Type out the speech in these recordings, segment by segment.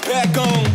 back on.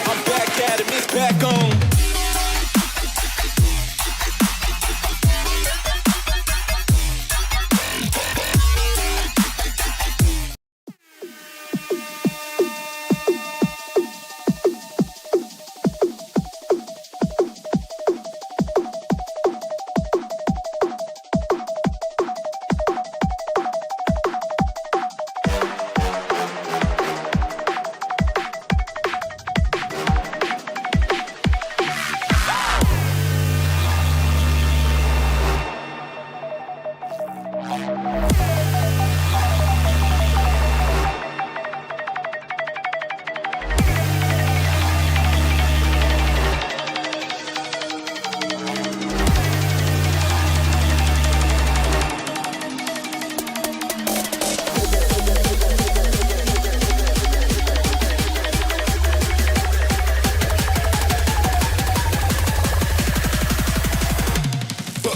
I'm back at it, it's back on.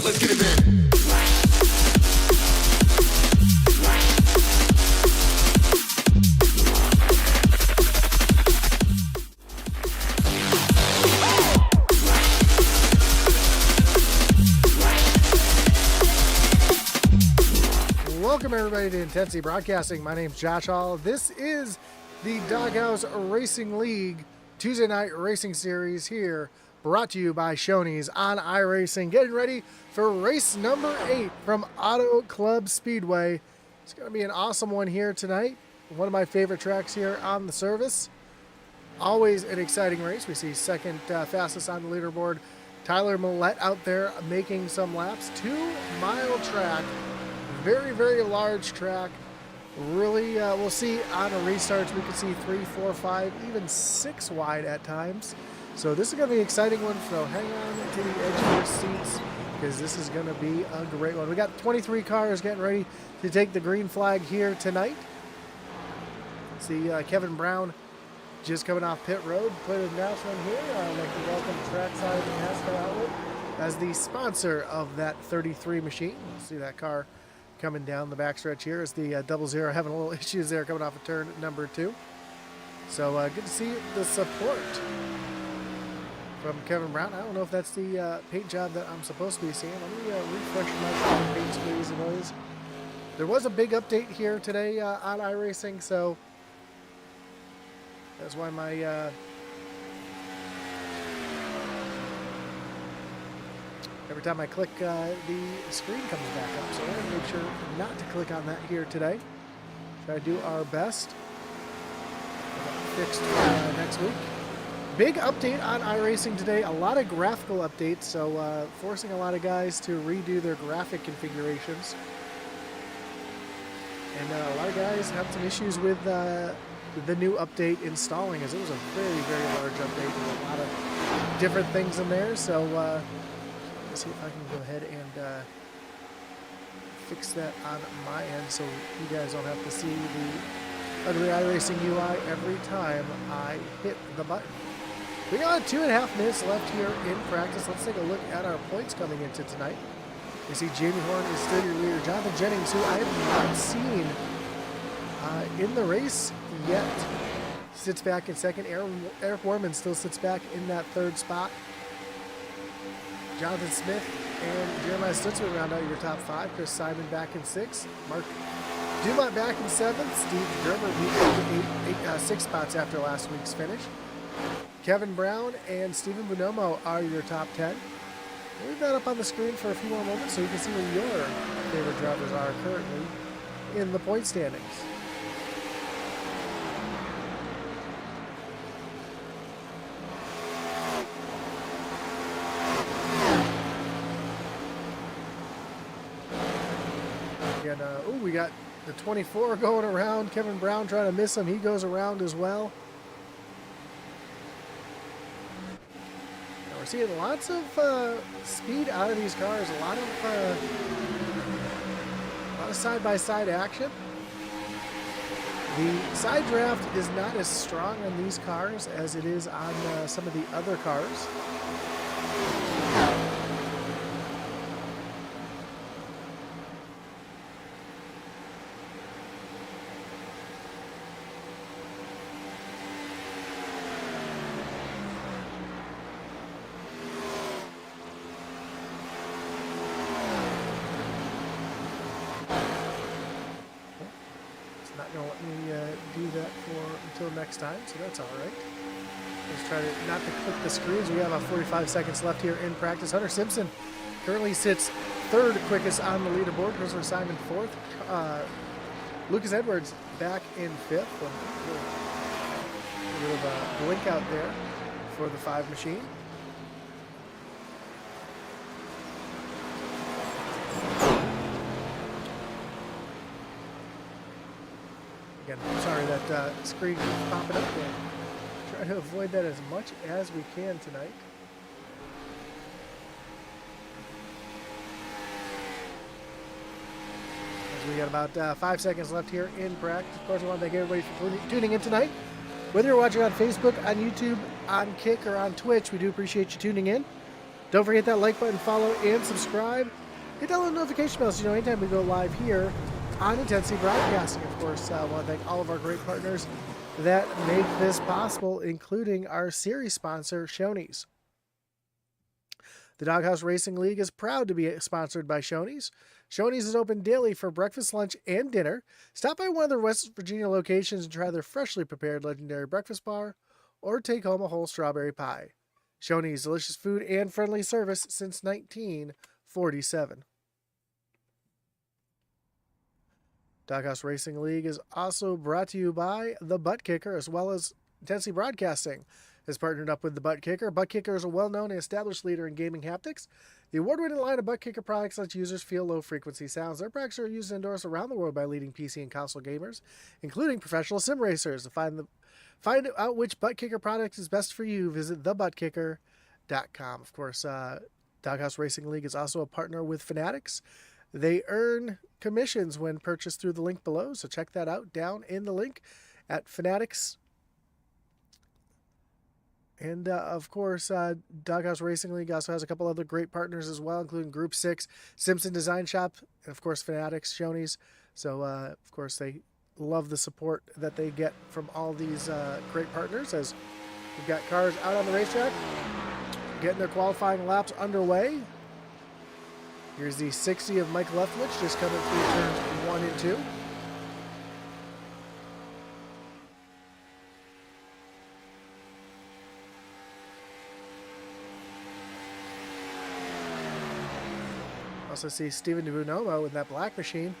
Let's get it back. Welcome everybody to Intensity Broadcasting. My name's Josh Hall. This is the Doghouse Racing League Tuesday night racing series here, brought to you by Shoney's on iRacing. Getting ready for race number 8 from Auto Club Speedway. It's going to be an awesome one here tonight. One of my favorite tracks here on the service. Always an exciting race. We see second fastest on the leaderboard, Tyler Millette out there making some laps. 2-mile track. Very, very large track. Really, we'll see on the restarts. We can see 3, 4, 5, even 6 wide at times. So this is going to be an exciting one. So hang on to the edge of your seats because this is going to be a great one. We got 23 cars getting ready to take the green flag here tonight. See Kevin Brown just coming off pit road. Put an announcement here. I'd like to welcome Trackside NASCAR Outlet as the sponsor of that 33 machine. You'll see that car coming down the backstretch here as the 00 having a little issues there coming off of turn number 2. So good to see the support from Kevin Brown. I don't know if that's the paint job that I'm supposed to be seeing. Let me refresh my paint squeeze and noise. There was a big update here today on iRacing, so that's why my every time I click, the screen comes back up. So I want to make sure not to click on that here today. Try to do our best. Fixed next week. Big update on iRacing today. A lot of graphical updates, so forcing a lot of guys to redo their graphic configurations. And a lot of guys have some issues with the new update installing, as it was a very, very large update. different things in there. So let's see if I can go ahead and fix that on my end so you guys don't have to see the ugly iRacing UI every time I hit the button. We got 2.5 minutes left here in practice. Let's take a look at our points coming into tonight. You see Jamie Horn is still your leader. Jonathan Jennings, who I have not seen in the race yet, sits back in second. Eric Warman still sits back in that third spot. Jonathan Smith and Jeremiah Stutzman round out your top 5. Chris Simon back in 6th. Mark Dumont back in 7th. Steve Gerber moved 6 spots after last week's finish. Kevin Brown and Stephen Bonomo are your top 10. We'll leave that up on the screen for a few more moments so you can see where your favorite drivers are currently in the point standings. Again, we got the 24 going around. Kevin Brown trying to miss him. He goes around as well. Now we're seeing lots of speed out of these cars. A lot of side-by-side action. The side draft is not as strong on these cars as it is on some of the other cars. Until next time, so that's all right. Let's try to not to click the screens. We have about 45 seconds left here in practice. Hunter Simpson currently sits 3rd quickest on the leaderboard. Christopher Simon 4th. Lucas Edwards back in 5th. A bit of a blink out there for the 5 machine. Again, sorry that screen keeps popping up there. Try to avoid that as much as we can tonight. As we got about 5 seconds left here in practice. Of course, I want to thank everybody for tuning in tonight. Whether you're watching on Facebook, on YouTube, on Kick, or on Twitch, we do appreciate you tuning in. Don't forget that like button, follow, and subscribe. Hit that little notification bell so you know anytime we go live here on Intensity Broadcasting. Of course, I want to thank all of our great partners that make this possible, including our series sponsor, Shoney's. The Doghouse Racing League is proud to be sponsored by Shoney's. Shoney's is open daily for breakfast, lunch, and dinner. Stop by one of their West Virginia locations and try their freshly prepared legendary breakfast bar, or take home a whole strawberry pie. Shoney's, delicious food and friendly service since 1947. Doghouse Racing League is also brought to you by the Butt Kicker, as well as Intensity Broadcasting has partnered up with the Butt Kicker. Butt Kicker is a well-known and established leader in gaming haptics. The award-winning line of Butt Kicker products lets users feel low-frequency sounds. Their products are used indoors around the world by leading PC and console gamers, including professional sim racers. To find out which Butt Kicker product is best for you, visit thebuttkicker.com. Of course, Doghouse Racing League is also a partner with Fanatics. They earn commissions when purchased through the link below, so check that out down in the link at Fanatics. And, of course, Doghouse Racing League also has a couple other great partners as well, including Group 6, Simpson Design Shop, and, of course, Fanatics, Shoney's. So, of course, they love the support that they get from all these great partners, as we've got cars out on the racetrack getting their qualifying laps underway. Here's the 60 of Mike Leftwich just coming through turns 1 and 2. Also see Stephen Bonomo with that black machine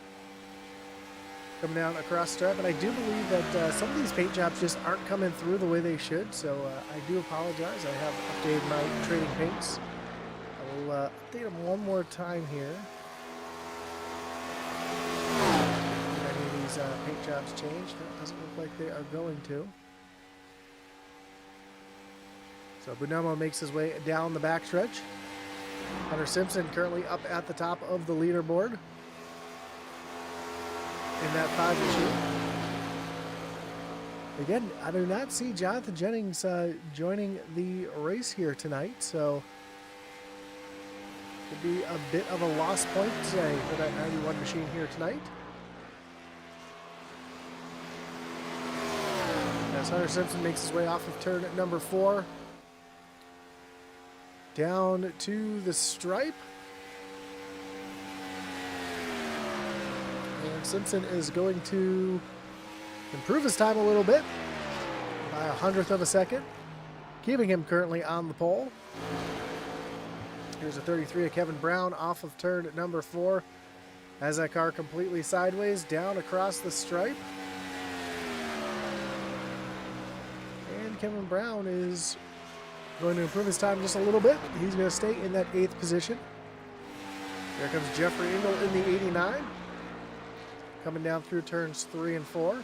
coming down across the stripe. And I do believe that some of these paint jobs just aren't coming through the way they should. So I do apologize. I have updated my trading paints. We'll update them one more time here. If any of these paint jobs change, that doesn't look like they are going to. So Bonomo makes his way down the backstretch. Hunter Simpson currently up at the top of the leaderboard in that 5 machine. Again, I do not see Jonathan Jennings joining the race here tonight, so could be a bit of a lost point today for that 91 machine here tonight. As Hunter Simpson makes his way off of turn number 4, down to the stripe. And Simpson is going to improve his time a little bit by a 100th of a second, keeping him currently on the pole. Here's a 33 of Kevin Brown off of turn number 4 as that car completely sideways down across the stripe. And Kevin Brown is going to improve his time just a little bit. He's going to stay in that 8th position. Here comes Jeffrey Engel in the 89, coming down through turns 3 and 4.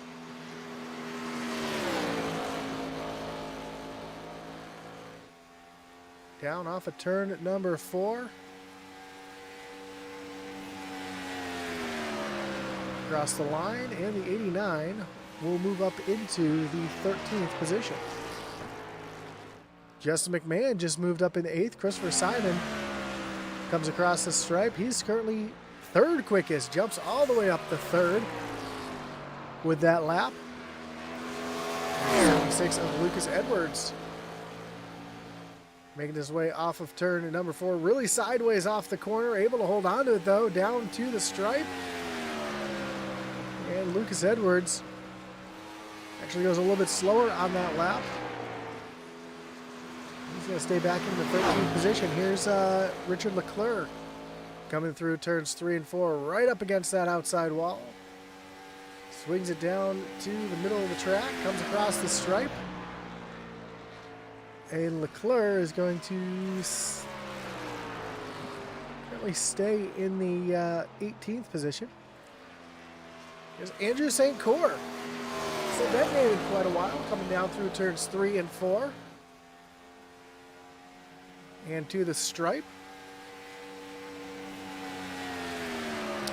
Down off of turn number 4. Across the line, and the 89 will move up into the 13th position. Justin McMahon just moved up in the 8th. Christopher Simon comes across the stripe. He's currently 3rd quickest, jumps all the way up to 3rd with that lap. 76 of Lucas Edwards making his way off of turn number 4, really sideways off the corner, able to hold on to it though, down to the stripe. And Lucas Edwards actually goes a little bit slower on that lap. He's going to stay back in the 13th position. Here's Richard Leclerc coming through turns 3 and 4, right up against that outside wall. Swings it down to the middle of the track, comes across the stripe. And Leclerc is going to currently stay in the 18th position. There's Andrew St. Cyr. So that made quite a while, coming down through turns 3 and 4. And to the stripe.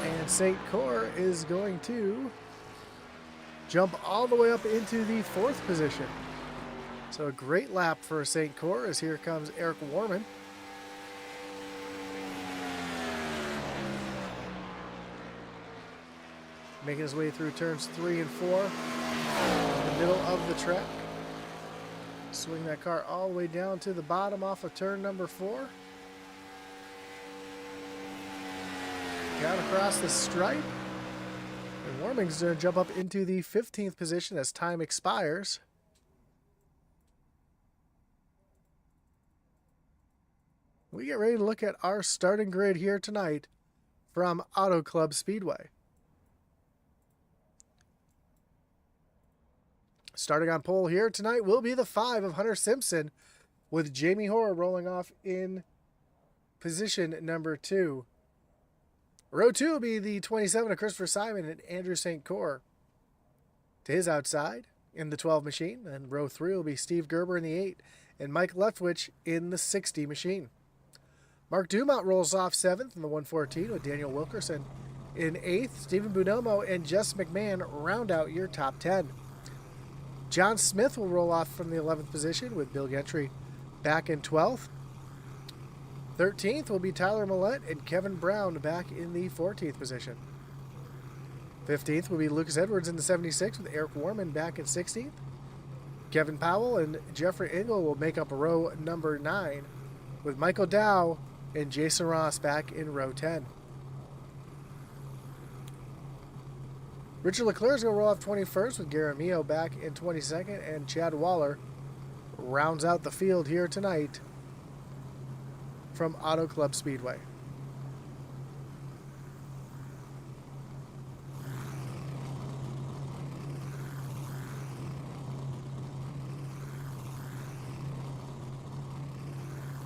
And St. Cyr is going to jump all the way up into the 4th position. So a great lap for St. Cyr as here comes Eric Warman. Making his way through turns 3 and 4 in the middle of the track. Swing that car all the way down to the bottom off of turn number 4. Down across the stripe. And Warman's going to jump up into the 15th position as time expires. We get ready to look at our starting grid here tonight from Auto Club Speedway. Starting on pole here tonight will be the 5 of Hunter Simpson, with Jamie Hoare rolling off in position number 2. Row 2 will be the 27 of Christopher Simon and Andrew St. Cyr to his outside in the 12 machine. And row 3 will be Steve Gerber in the 8 and Mike Leftwich in the 60 machine. Mark Dumont rolls off 7th in the 114 with Daniel Wilkerson in 8th. Stephen Bonomo and Jess McMahon round out your top 10. John Smith will roll off from the 11th position with Bill Gentry back in 12th. 13th will be Tyler Millette and Kevin Brown back in the 14th position. 15th will be Lucas Edwards in the 76 with Eric Warman back in 16th. Kevin Powell and Jeffrey Engel will make up row number 9 with Michael Dow and Jason Ross back in row 10. Richard Leclerc is going to roll off 21st with Garamillo back in 22nd, and Chad Waller rounds out the field here tonight from Auto Club Speedway.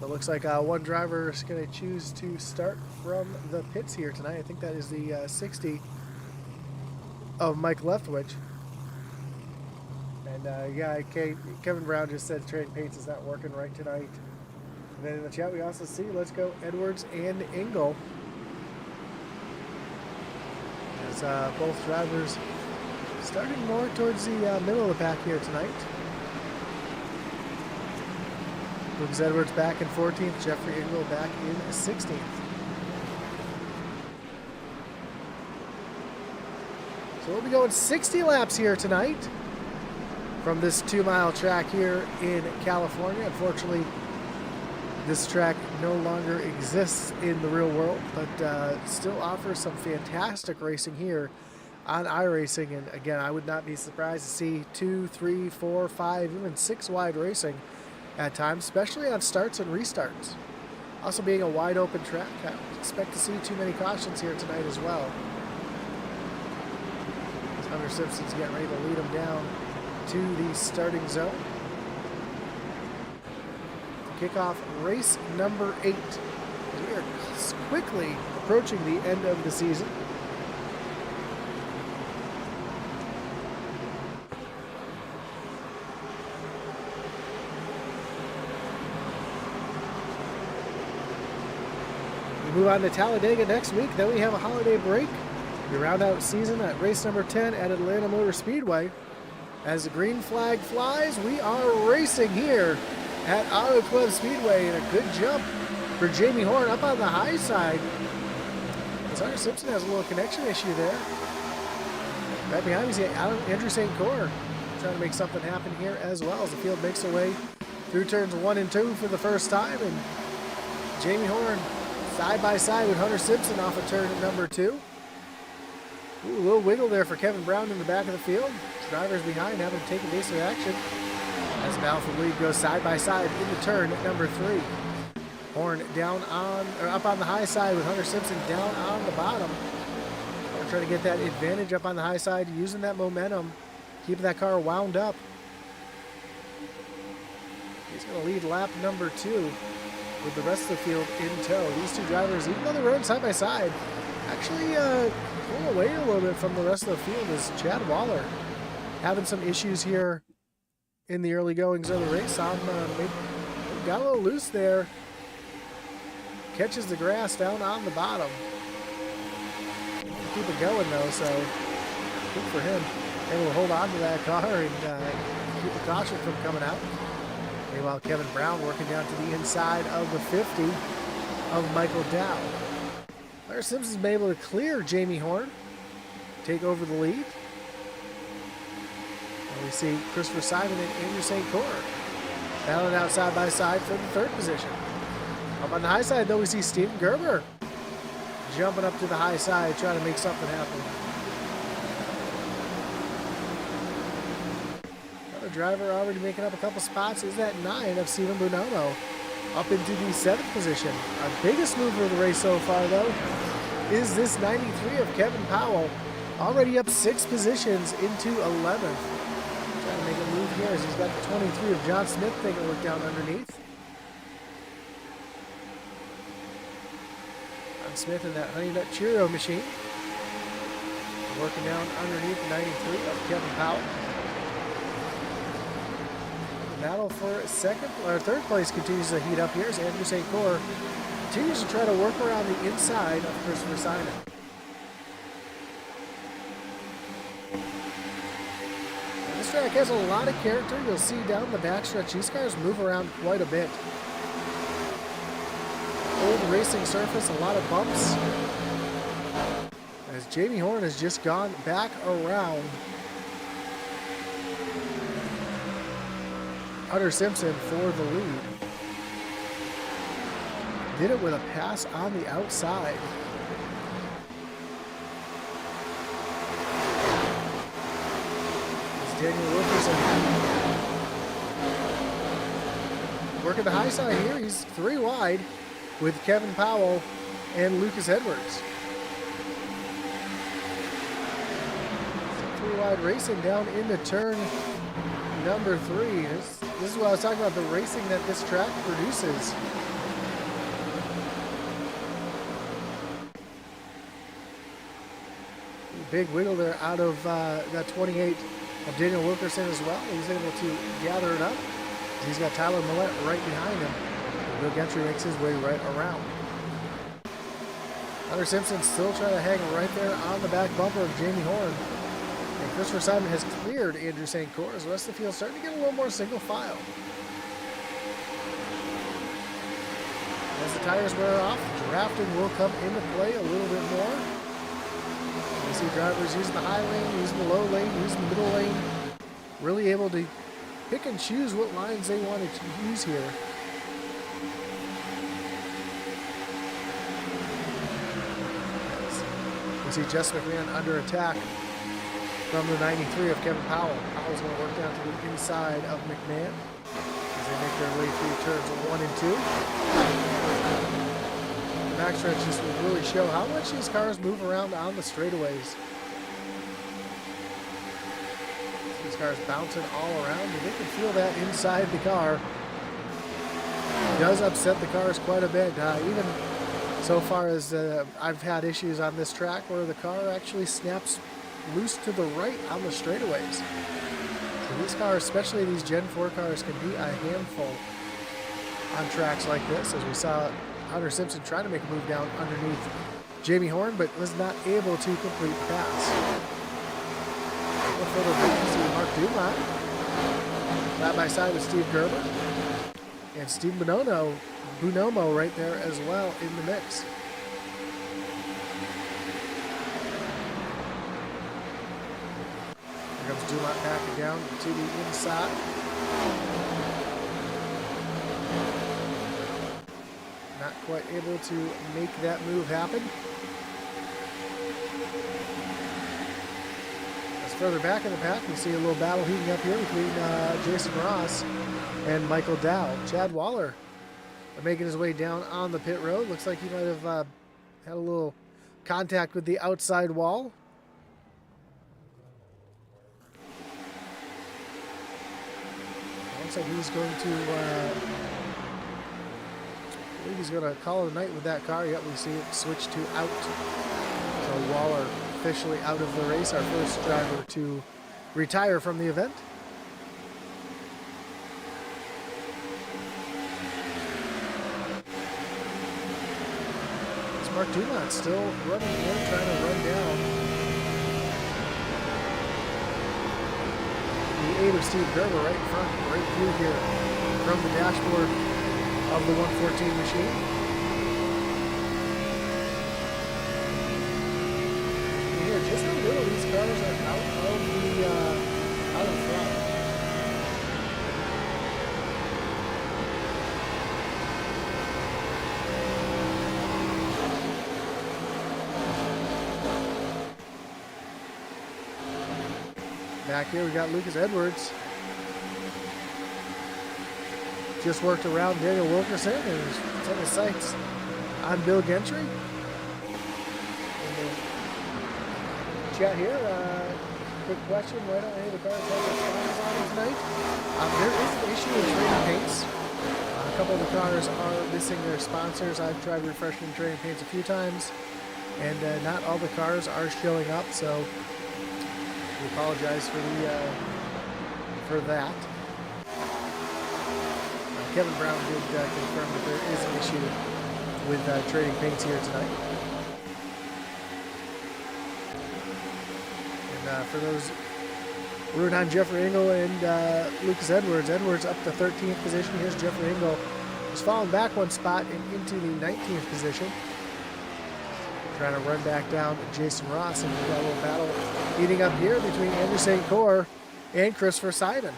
It looks like one driver is going to choose to start from the pits here tonight. I think that is the 60 of Mike Leftwich. And And yeah, Kevin Brown just said Trade Pates is not working right tonight. And then in the chat we also see Let's Go Edwards and Engel. As both drivers starting more towards the middle of the pack here tonight. Lucas Edwards back in 14th, Jeffrey Engel back in 16th. So we'll be going 60 laps here tonight from this 2-mile track here in California. Unfortunately, this track no longer exists in the real world, but still offers some fantastic racing here on iRacing. And again, I would not be surprised to see 2, 3, 4, 5, even 6 wide racing at times, especially on starts and restarts. Also being a wide open track, I don't expect to see too many cautions here tonight as well. Hunter Simpson's getting ready to lead him down to the starting zone. Kick off race number 8. We are quickly approaching the end of the season. We move on to Talladega next week. Then we have a holiday break. We round out season at race number 10 at Atlanta Motor Speedway. As the green flag flies, we are racing here at Auto Club Speedway, and a good jump for Jamie Horn up on the high side. Hunter Simpson has a little connection issue there. Right behind me is Andrew St. Cyr trying to make something happen here as well as the field makes their way through turns 1 and 2 for the first time, and Jamie Horn side by side with Hunter Simpson off of turn number 2. Ooh, a little wiggle there for Kevin Brown in the back of the field. Drivers behind having to take evasive action as the battle for lead goes side by side into turn number 3. Horn down on, or up on the high side with Hunter Simpson down on the bottom. We're trying to get that advantage up on the high side, using that momentum, keeping that car wound up. He's going to lead lap number 2 with the rest of the field in tow. These two drivers, even though they're running side by side, actually pull away a little bit from the rest of the field as Chad Waller having some issues here in the early goings of the race. Got a little loose there. Catches the grass down on the bottom. Keep it going though, so good for him. Able to hold on to that car and keep the caution from coming out. Meanwhile, Kevin Brown working down to the inside of the 50 of Michael Dow. Hunter Simpson's been able to clear Jamie Horn, take over the lead. And we see Christopher Simon and Andrew St. Cyr battling out side by side for the 3rd position. Up on the high side, though, we see Steven Gerber jumping up to the high side, trying to make something happen. Another driver already making up a couple spots is that 9 of Steven Bonomo, up into the 7th position. Our biggest mover of the race so far, though, is this 93 of Kevin Powell, already up 6 positions into 11th. Trying to make a move here as he's got the 23 of John Smith taking a look down underneath. John Smith in that Honey Nut Cheerio machine. Working down underneath the 93 of Kevin Powell. Battle for 3rd place continues to heat up here as Andrew St. Cyr continues to try to work around the inside of Christopher Simon. Now, this track has a lot of character. You'll see down the backstretch, these cars move around quite a bit. Old racing surface, a lot of bumps. As Jamie Horn has just gone back around Hunter Simpson for the lead. Did it with a pass on the outside. As Daniel Wilkerson working the high side here. He's 3 wide with Kevin Powell and Lucas Edwards. 3 wide racing down into turn number 3. This is what I was talking about, the racing that this track produces. Big wiggle there out of that 28 of Daniel Wilkerson as well. He's able to gather it up. He's got Tyler Millette right behind him. Bill Gentry makes his way right around. Hunter Simpson still trying to hang right there on the back bumper of Jamie Horn. And Christopher Simon has cleared Andrew St. Cour as the rest of the field starting to get a little more single file. As the tires wear off, drafting will come into play a little bit more. You see drivers using the high lane, using the low lane, using the middle lane. Really able to pick and choose what lines they want to use here. You see Jess McMahon under attack from the 93 of Kevin Powell. Powell's going to work down to the inside of McMahon as they make their way through turns 1 and 2. The backstretch just will really show how much these cars move around on the straightaways. These cars bouncing all around, and they can feel that inside the car. It does upset the cars quite a bit. Even so far as I've had issues on this track where the car actually snaps loose to the right on the straightaways. So these cars, especially these Gen 4 cars, can be a handful on tracks like this, as we saw Hunter Simpson trying to make a move down underneath Jamie Horn, but was not able to complete the pass. A little further back, you see Mark Dumont side by side with Steve Gerber, and Steve Bonomo right there as well in the mix. Here comes Dumont backing down to the inside. Not quite able to make that move happen. As further back in the pack, we see a little battle heating up here between Jason Ross and Michael Dow. Chad Waller making his way down on the pit road. Looks like he might have had a little contact with the outside wall. Looks like he's going to I believe he's going to call it a night with that car. Yep, we see it switch to out. So Waller officially out of the race, our first driver to retire from the event. It's Mark Dumont still running in, trying to run down the 8 of Steve Gerber right in front. Great view here from the dashboard of the 114 machine. Here, just how little these cars are out of front. Back here we got Lucas Edwards. Just worked around Daniel Wilkerson and set his sights on Bill Gentry. And chat here, quick question, why don't any of the cars have their sponsors on them tonight? There is an issue with trading paints. A couple of the cars are missing their sponsors. I've tried refreshing trading paints a few times, and not all the cars are showing up, so we apologize for that. Kevin Brown did confirm that there is an issue with trading paints here tonight. And for those rooting on Jeffrey Engel and Lucas Edwards, Edwards up to 13th position. Here's Jeffrey Engel, who's fallen back one spot and into the 19th position. Trying to run back down Jason Ross, and we've got a little battle heating up here between Andrew St. Cour and Christopher Simon.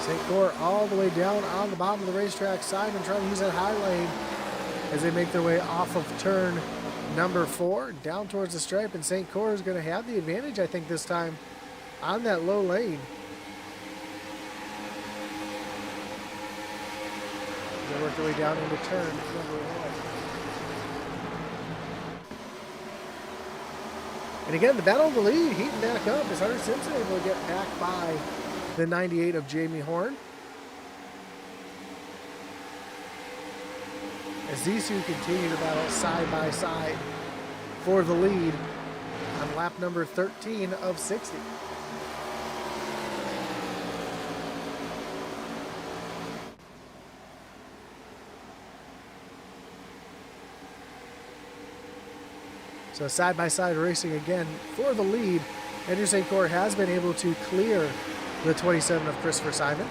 St. Cour all the way down on the bottom of the racetrack. Simon trying to use that high lane as they make their way off of turn number 4 down towards the stripe, and St. Cour is going to have the advantage, I think, this time on that low lane. They work their way down into turn number 1. And again, the battle of the lead heating back up as Hunter Simpson able to get back by the 98 of Jamie Horn. as these two continue to battle side by side for the lead on lap number 13 of 60. So side-by-side racing again for the lead. Andrew St. Cyr has been able to clear the 27 of Christopher Simon.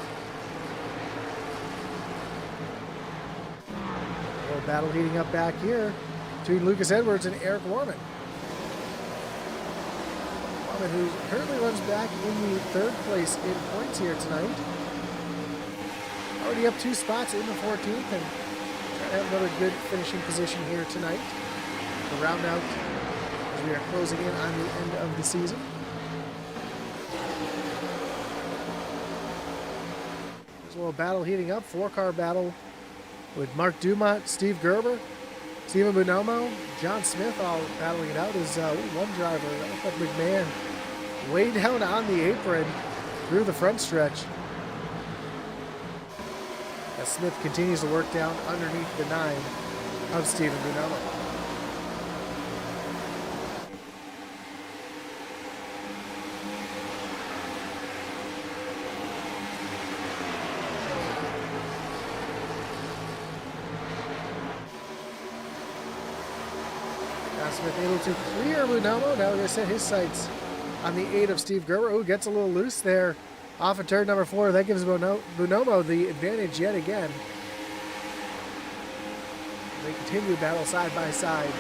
A little battle heating up back here between Lucas Edwards and Eric Warman. Warman, who currently runs back in the third place in points here tonight. Already up 2 spots in the 14th and trying to have another good finishing position here tonight to round out as we are closing in on the end of the season. There's a little battle heating up, 4-car battle with Mark Dumont, Steve Gerber, Stephen Bonomo, John Smith all battling it out as one driver, that looked like McMahon, way down on the apron through the front stretch. As Smith continues to work down underneath the 9 of Stephen Bonomo. Smith able to clear Bonomo. Now we're going to set his sights on the 8 of Steve Gerber, who gets a little loose there off of turn number 4. That gives Bonomo the advantage yet again. They continue to battle side by side.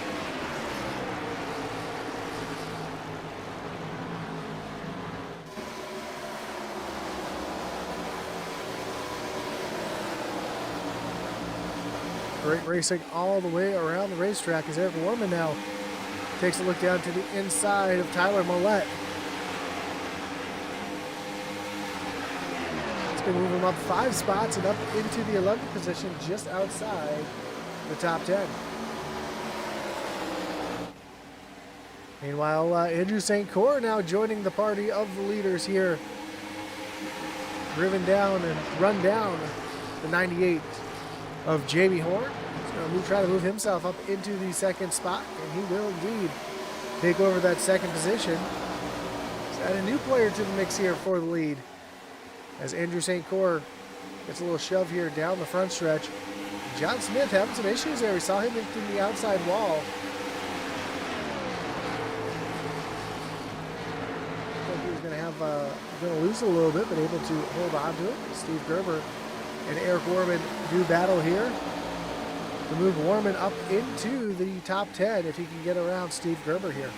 Great racing all the way around the racetrack as Eric Warman now takes a look down to the inside of Tyler Millette. It's going to move him up 5 spots and up into the 11th position just outside the top 10. Meanwhile, Andrew St. Cyr now joining the party of the leaders here. Driven down and run down the 98 of Jamie Horn. He's going to try to move himself up into the 2nd spot, and he will indeed take over that 2nd position. Let's add a new player to the mix here for the lead as Andrew St. Cyr gets a little shove here down the front stretch. John Smith having some issues there. We saw him into the outside wall. Looked like he was going to lose a little bit, but able to hold on to it. Steve Gerber and Eric Warman do battle here to move Warman up into the top 10 if he can get around Steve Gerber here.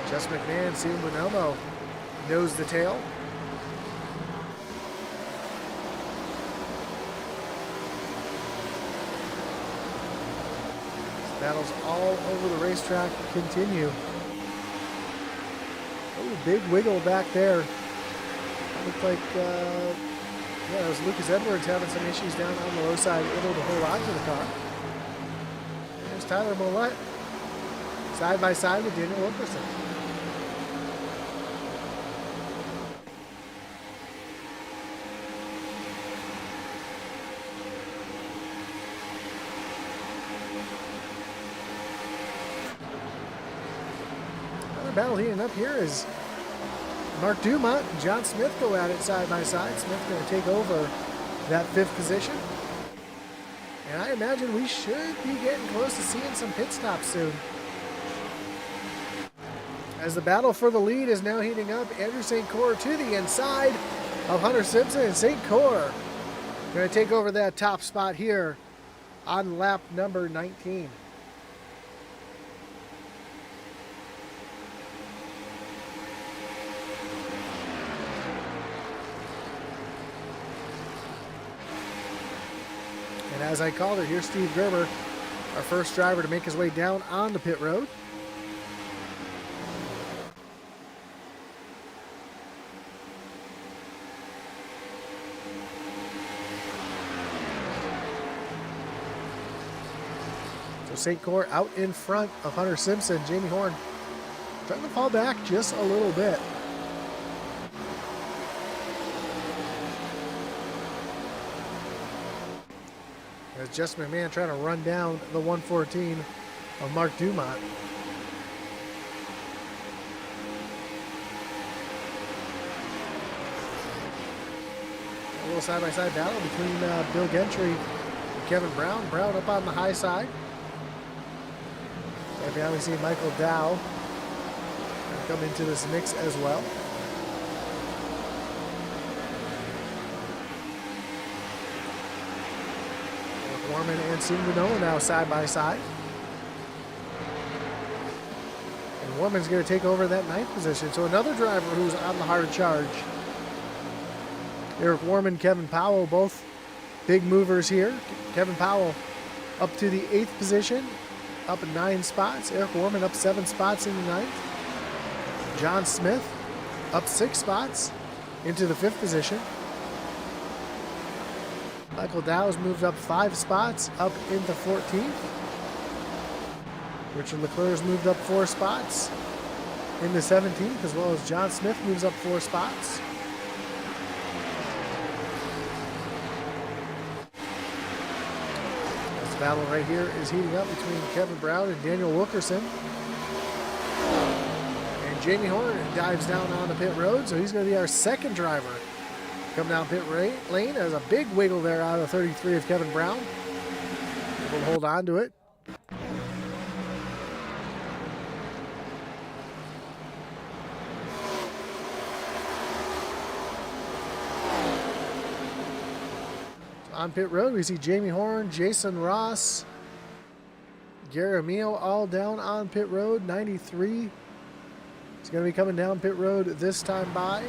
Jess McMahon, Stephen Bonomo knows the tail. These battles all over the racetrack continue. Oh, big wiggle back there. Looked like, it was Lucas Edwards having some issues down on the low side, able to hold on to the car. There's Tyler Millette, side by side with Daniel Wilkerson. Another battle heating up here is Mark Dumont and John Smith go at it side by side. Smith going to take over that 5th position. And I imagine we should be getting close to seeing some pit stops soon. As the battle for the lead is now heating up, Andrew St. Cyr to the inside of Hunter Simpson, and St. Cyr going to take over that top spot here on lap number 19. And as I called it, here's Steve Gerber, our first driver to make his way down on the pit road. So St. Cyr out in front of Hunter Simpson. Jamie Horn trying to fall back just a little bit. As Jess McMahon trying to run down the 114 of Mark Dumont. A little side-by-side battle between Bill Gentry and Kevin Brown. Brown up on the high side. And now we see Michael Dow come into this mix as well. Warman and Stephen Bonoma now side by side. And Warman's going to take over that 9th position. So another driver who's on the hard charge. Eric Warman, Kevin Powell, both big movers here. Kevin Powell up to the 8th position, up 9 spots. Eric Warman up 7 spots in the 9th. John Smith up 6 spots into the 5th position. Michael Dow's moved up 5 spots, up into 14th. Richard Leclerc's moved up 4 spots into 17th, as well as John Smith moves up 4 spots. This battle right here is heating up between Kevin Brown and Daniel Wilkerson. And Jamie Horn dives down on the pit road, so he's going to be our 2nd driver. Come down pit lane. There's a big wiggle there out of 33 of Kevin Brown. We'll hold on to it. On pit road, we see Jamie Horn, Jason Ross, Gary Amio all down on pit road. 93 is going to be coming down pit road this time by.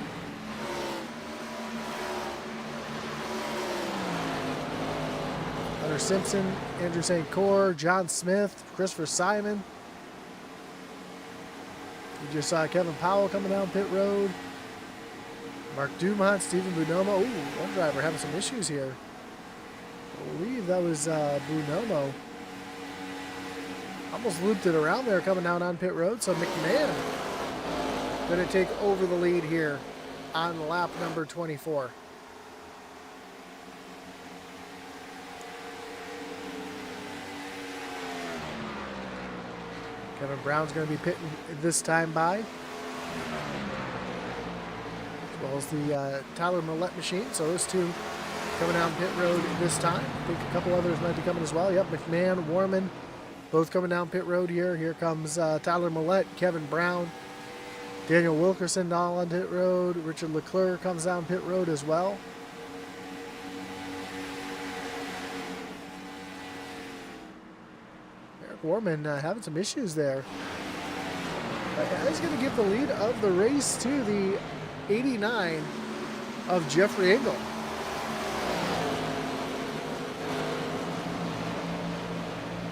Hunter Simpson, Andrew St. Cyr, John Smith, Christopher Simon. You just saw Kevin Powell coming down pit road. Mark Dumont, Stephen Bonoma. Ooh, one driver having some issues here. I believe that was Bonomo. Almost looped it around there coming down on pit road. So McMahon going to take over the lead here on lap number 24. Kevin Brown's going to be pitting this time by, as well as the Tyler Millette machine. So those two coming down pit road this time. I think a couple others might be coming as well. Yep, McMahon, Warman, both coming down pit road here. Here comes Tyler Millette, Kevin Brown, Daniel Wilkerson all on pit road. Richard Leclerc comes down pit road as well. Eric Warman having some issues there. He's going to give the lead of the race to the 89 of Jeffrey Engel.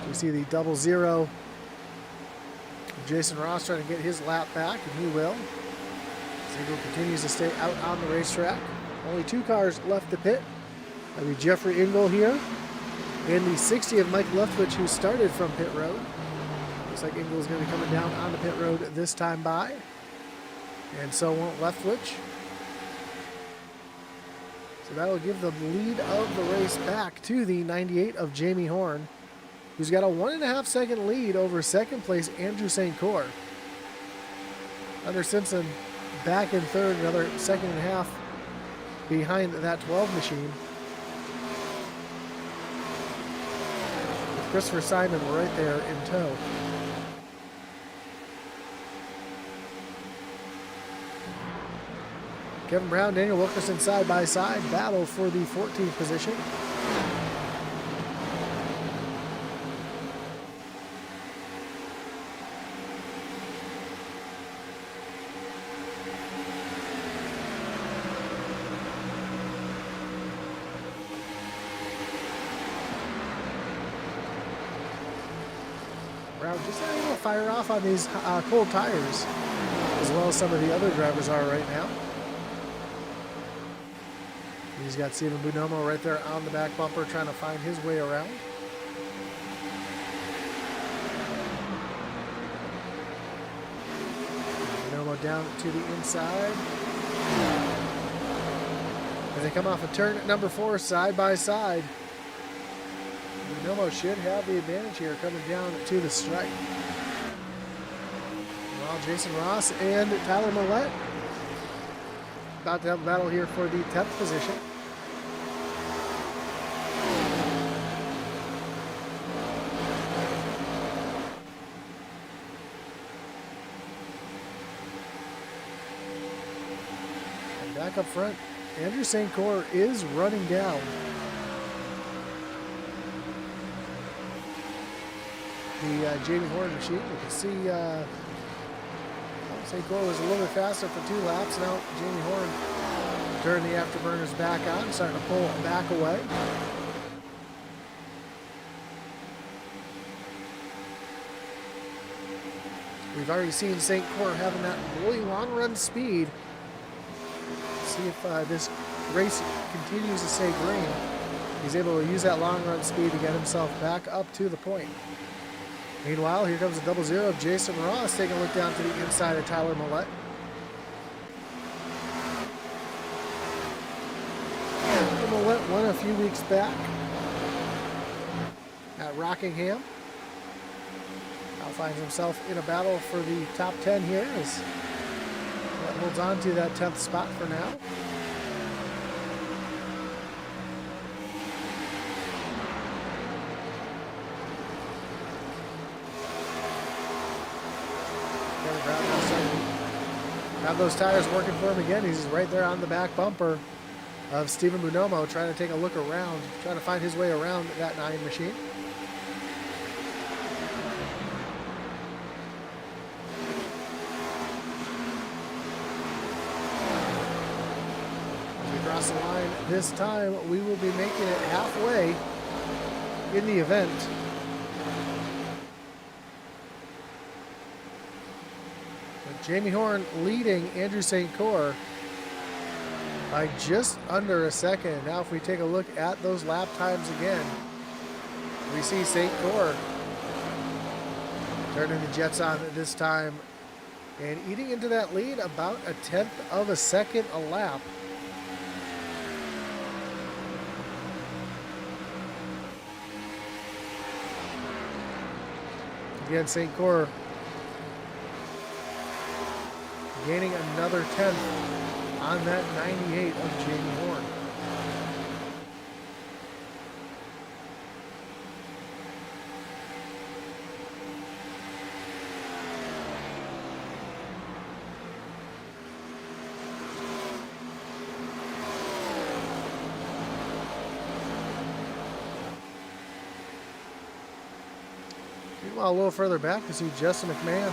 We see the 00. Jason Ross trying to get his lap back, and he will. Engel continues to stay out on the racetrack. Only 2 cars left to pit. That'll be Jeffrey Engel here, and the 60 of Mike Leftwich, who started from pit road. Looks like Engel is going to be coming down on the pit road this time by, and so won't Leftwich. So that will give the lead of the race back to the 98 of Jamie Horn, who's got a 1.5 second lead over 2nd place Andrew St. Cyr. Hunter Simpson back in 3rd, another 2.5 behind that 12 machine. With Christopher Simon right there in tow. Kevin Brown, Daniel Wilkerson side by side, battle for the 14th position. Brown just not able to fire off on these cold tires, as well as some of the other drivers are right now. He's got Stephen Bonomo right there on the back bumper trying to find his way around. Bonomo down to the inside. As they come off a turn at number 4, side by side. Bonomo should have the advantage here coming down to the stripe. While Jason Ross and Tyler Millette about to have a battle here for the 10th position. And back up front, Andrew St. Cyr is running down. The Jamie Horn machine. You can see St. Cyr was a little bit faster for 2 laps. Now Jamie Horn turned the afterburners back on, starting to pull back away. We've already seen St. Cyr having that really long run speed. See if this race continues to stay green. He's able to use that long run speed to get himself back up to the point. Meanwhile, here comes the 0-0 of Jason Ross taking a look down to the inside of Tyler Millette. Millette won a few weeks back at Rockingham. Now finds himself in a battle for the top 10 here as Millette holds on to that 10th spot for now. Have those tires working for him again. He's right there on the back bumper of Stephen Bonomo, trying to take a look around, trying to find his way around that 9 machine. As we cross the line this time, we will be making it halfway in the event. Jamie Horn leading Andrew St. Cyr by just under a second. Now if we take a look at those lap times again, we see St. Cyr turning the jets on this time and eating into that lead about 1/10 of a second a lap. Again, St. Cyr gaining another 10th on that 98 of Jamie Horn. Meanwhile, a little further back, you see Justin McMahon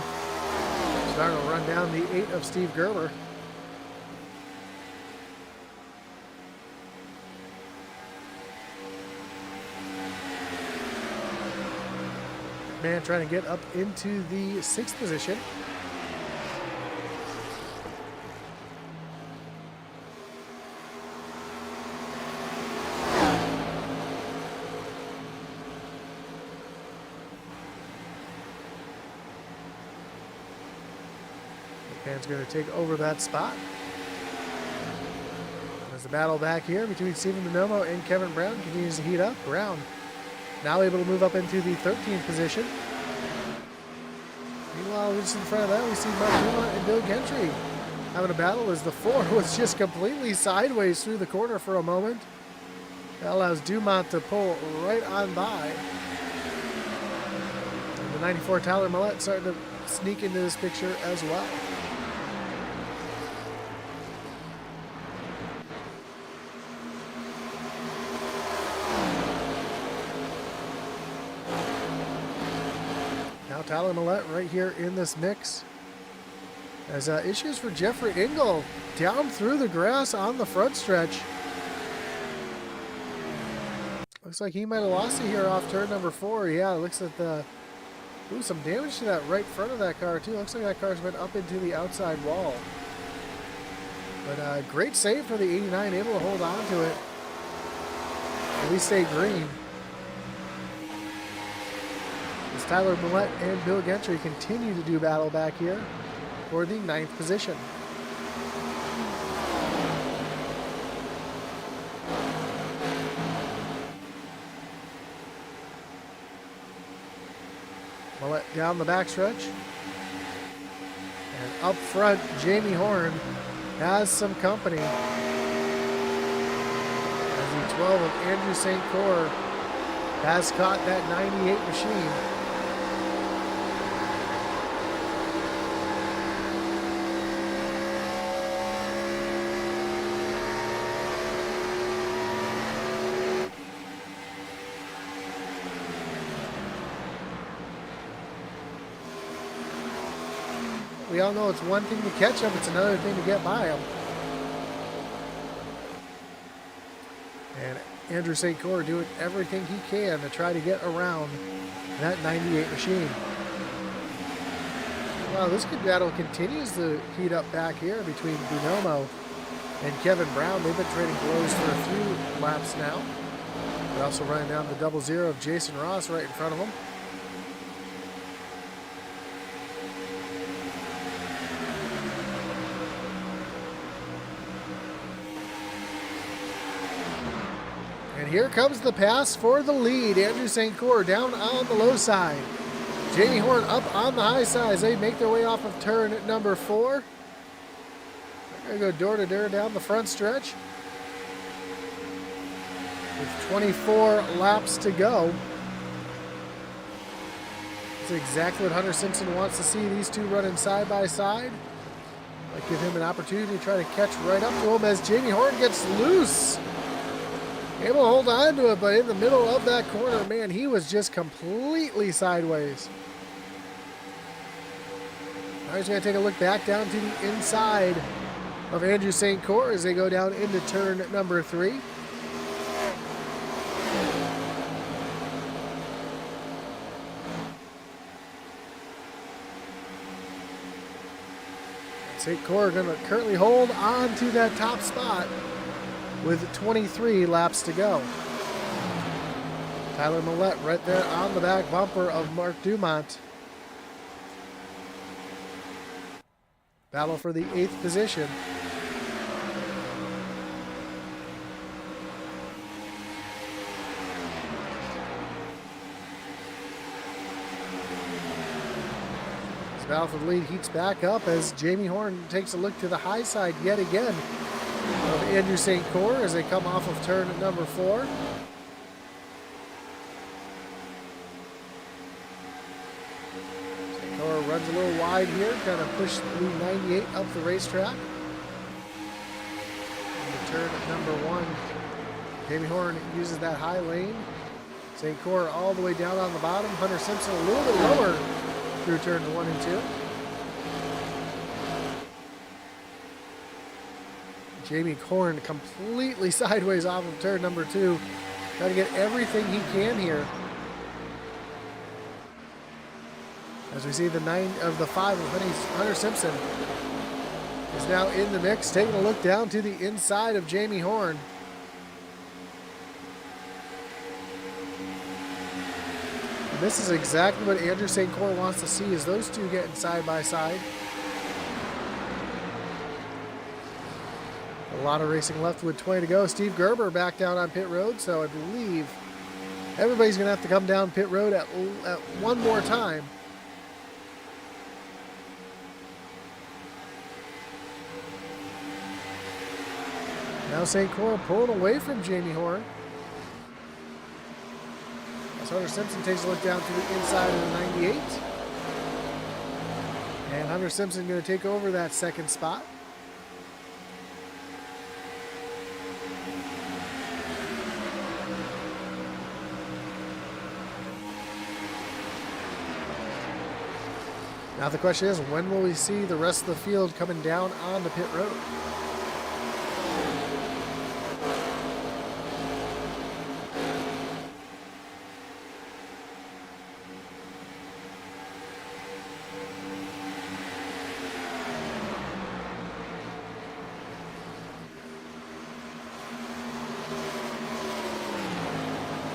starting to run down the 8 of Steve Gerber. McMahon trying to get up into the 6th position. McMahon's going to take over that spot. There's a battle back here between Stephen Bonomo and Kevin Brown. Continues to heat up. Brown now able to move up into the 13th position. Meanwhile, just in front of that, we see Mark Dumont and Bill Gentry having a battle as the 4 was just completely sideways through the corner for a moment. That allows Dumont to pull right on by. And the 94 Tyler Millette starting to sneak into this picture as well. Now Tyler Millette right here in this mix. As issues for Jeffrey Engel down through the grass on the front stretch. Looks like he might have lost it here off turn number 4. Yeah, it looks like some damage to that right front of that car too. Looks like that car's went up into the outside wall. But great save for the 89, able to hold on to it. At least stay green. As Tyler Millette and Bill Gentry continue to do battle back here for the 9th position. Millette down the backstretch. And up front, Jamie Horn has some company. As the 12 of Andrew St. Cyr has caught that 98 machine. We all know it's one thing to catch them, it's another thing to get by them. And Andrew St. Cyr doing everything he can to try to get around that 98 machine. Wow, this battle continues to heat up back here between Bonomo and Kevin Brown. They've been trading blows for a few laps now. They're also running down the 00 of Jason Ross right in front of them. And here comes the pass for the lead. Andrew St. Cyr down on the low side. Jamie Horn up on the high side as they make their way off of turn number 4. They're going to go door to door down the front stretch. With 24 laps to go. That's exactly what Hunter Simpson wants to see, these two running side by side. Might give him an opportunity to try to catch right up to him as Jamie Horn gets loose. Able to hold on to it, but in the middle of that corner, man, he was just completely sideways. Now he's going to take a look back down to the inside of Andrew St. Cyr as they go down into turn number 3. St. Cyr going to currently hold on to that top spot with 23 laps to go. Tyler Millette right there on the back bumper of Mark Dumont. Battle for the 8th position. This battle for the lead heats back up as Jamie Horn takes a look to the high side yet again of Andrew St. Cyr as they come off of turn number 4. St. Cyr runs a little wide here, kind of push the 98 up the racetrack. Into turn number 1, Jamie Horn uses that high lane. St. Cyr all the way down on the bottom. Hunter Simpson a little bit lower through turn 1 and 2. Jamie Horn completely sideways off of turn number 2. Got to get everything he can here. As we see the 9 of the 5 of Hunter Simpson is now in the mix, taking a look down to the inside of Jamie Horn. And this is exactly what Andrew St. Cyr wants to see, is those two getting side by side. A lot of racing left with 20 to go. Steve Gerber back down on pit road, so I believe everybody's going to have to come down pit road at one more time. Now St. Cyr pulling away from Jamie Horn. As Hunter Simpson takes a look down to the inside of the 98. And Hunter Simpson going to take over that second spot. Now the question is, when will we see the rest of the field coming down on the pit road?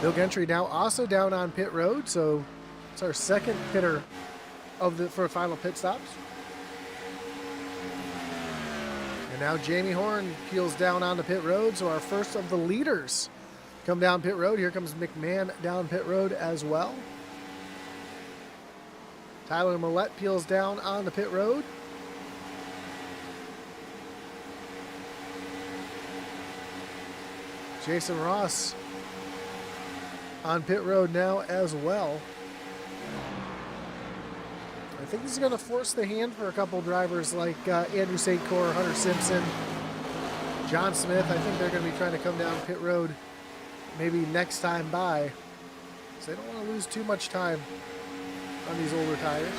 Bill Gentry now also down on pit road, so it's our second pitter for final pit stops. And now Jamie Horn peels down onto pit road, so our first of the leaders come down pit road. Here comes McMahon down pit road as well. Tyler Millette peels down on the pit road. Jason Ross on pit road now as well. I think this is going to force the hand for a couple drivers like Andrew St. Cyr, Hunter Simpson, John Smith. I think they're going to be trying to come down pit road maybe next time by. So they don't want to lose too much time on these older tires.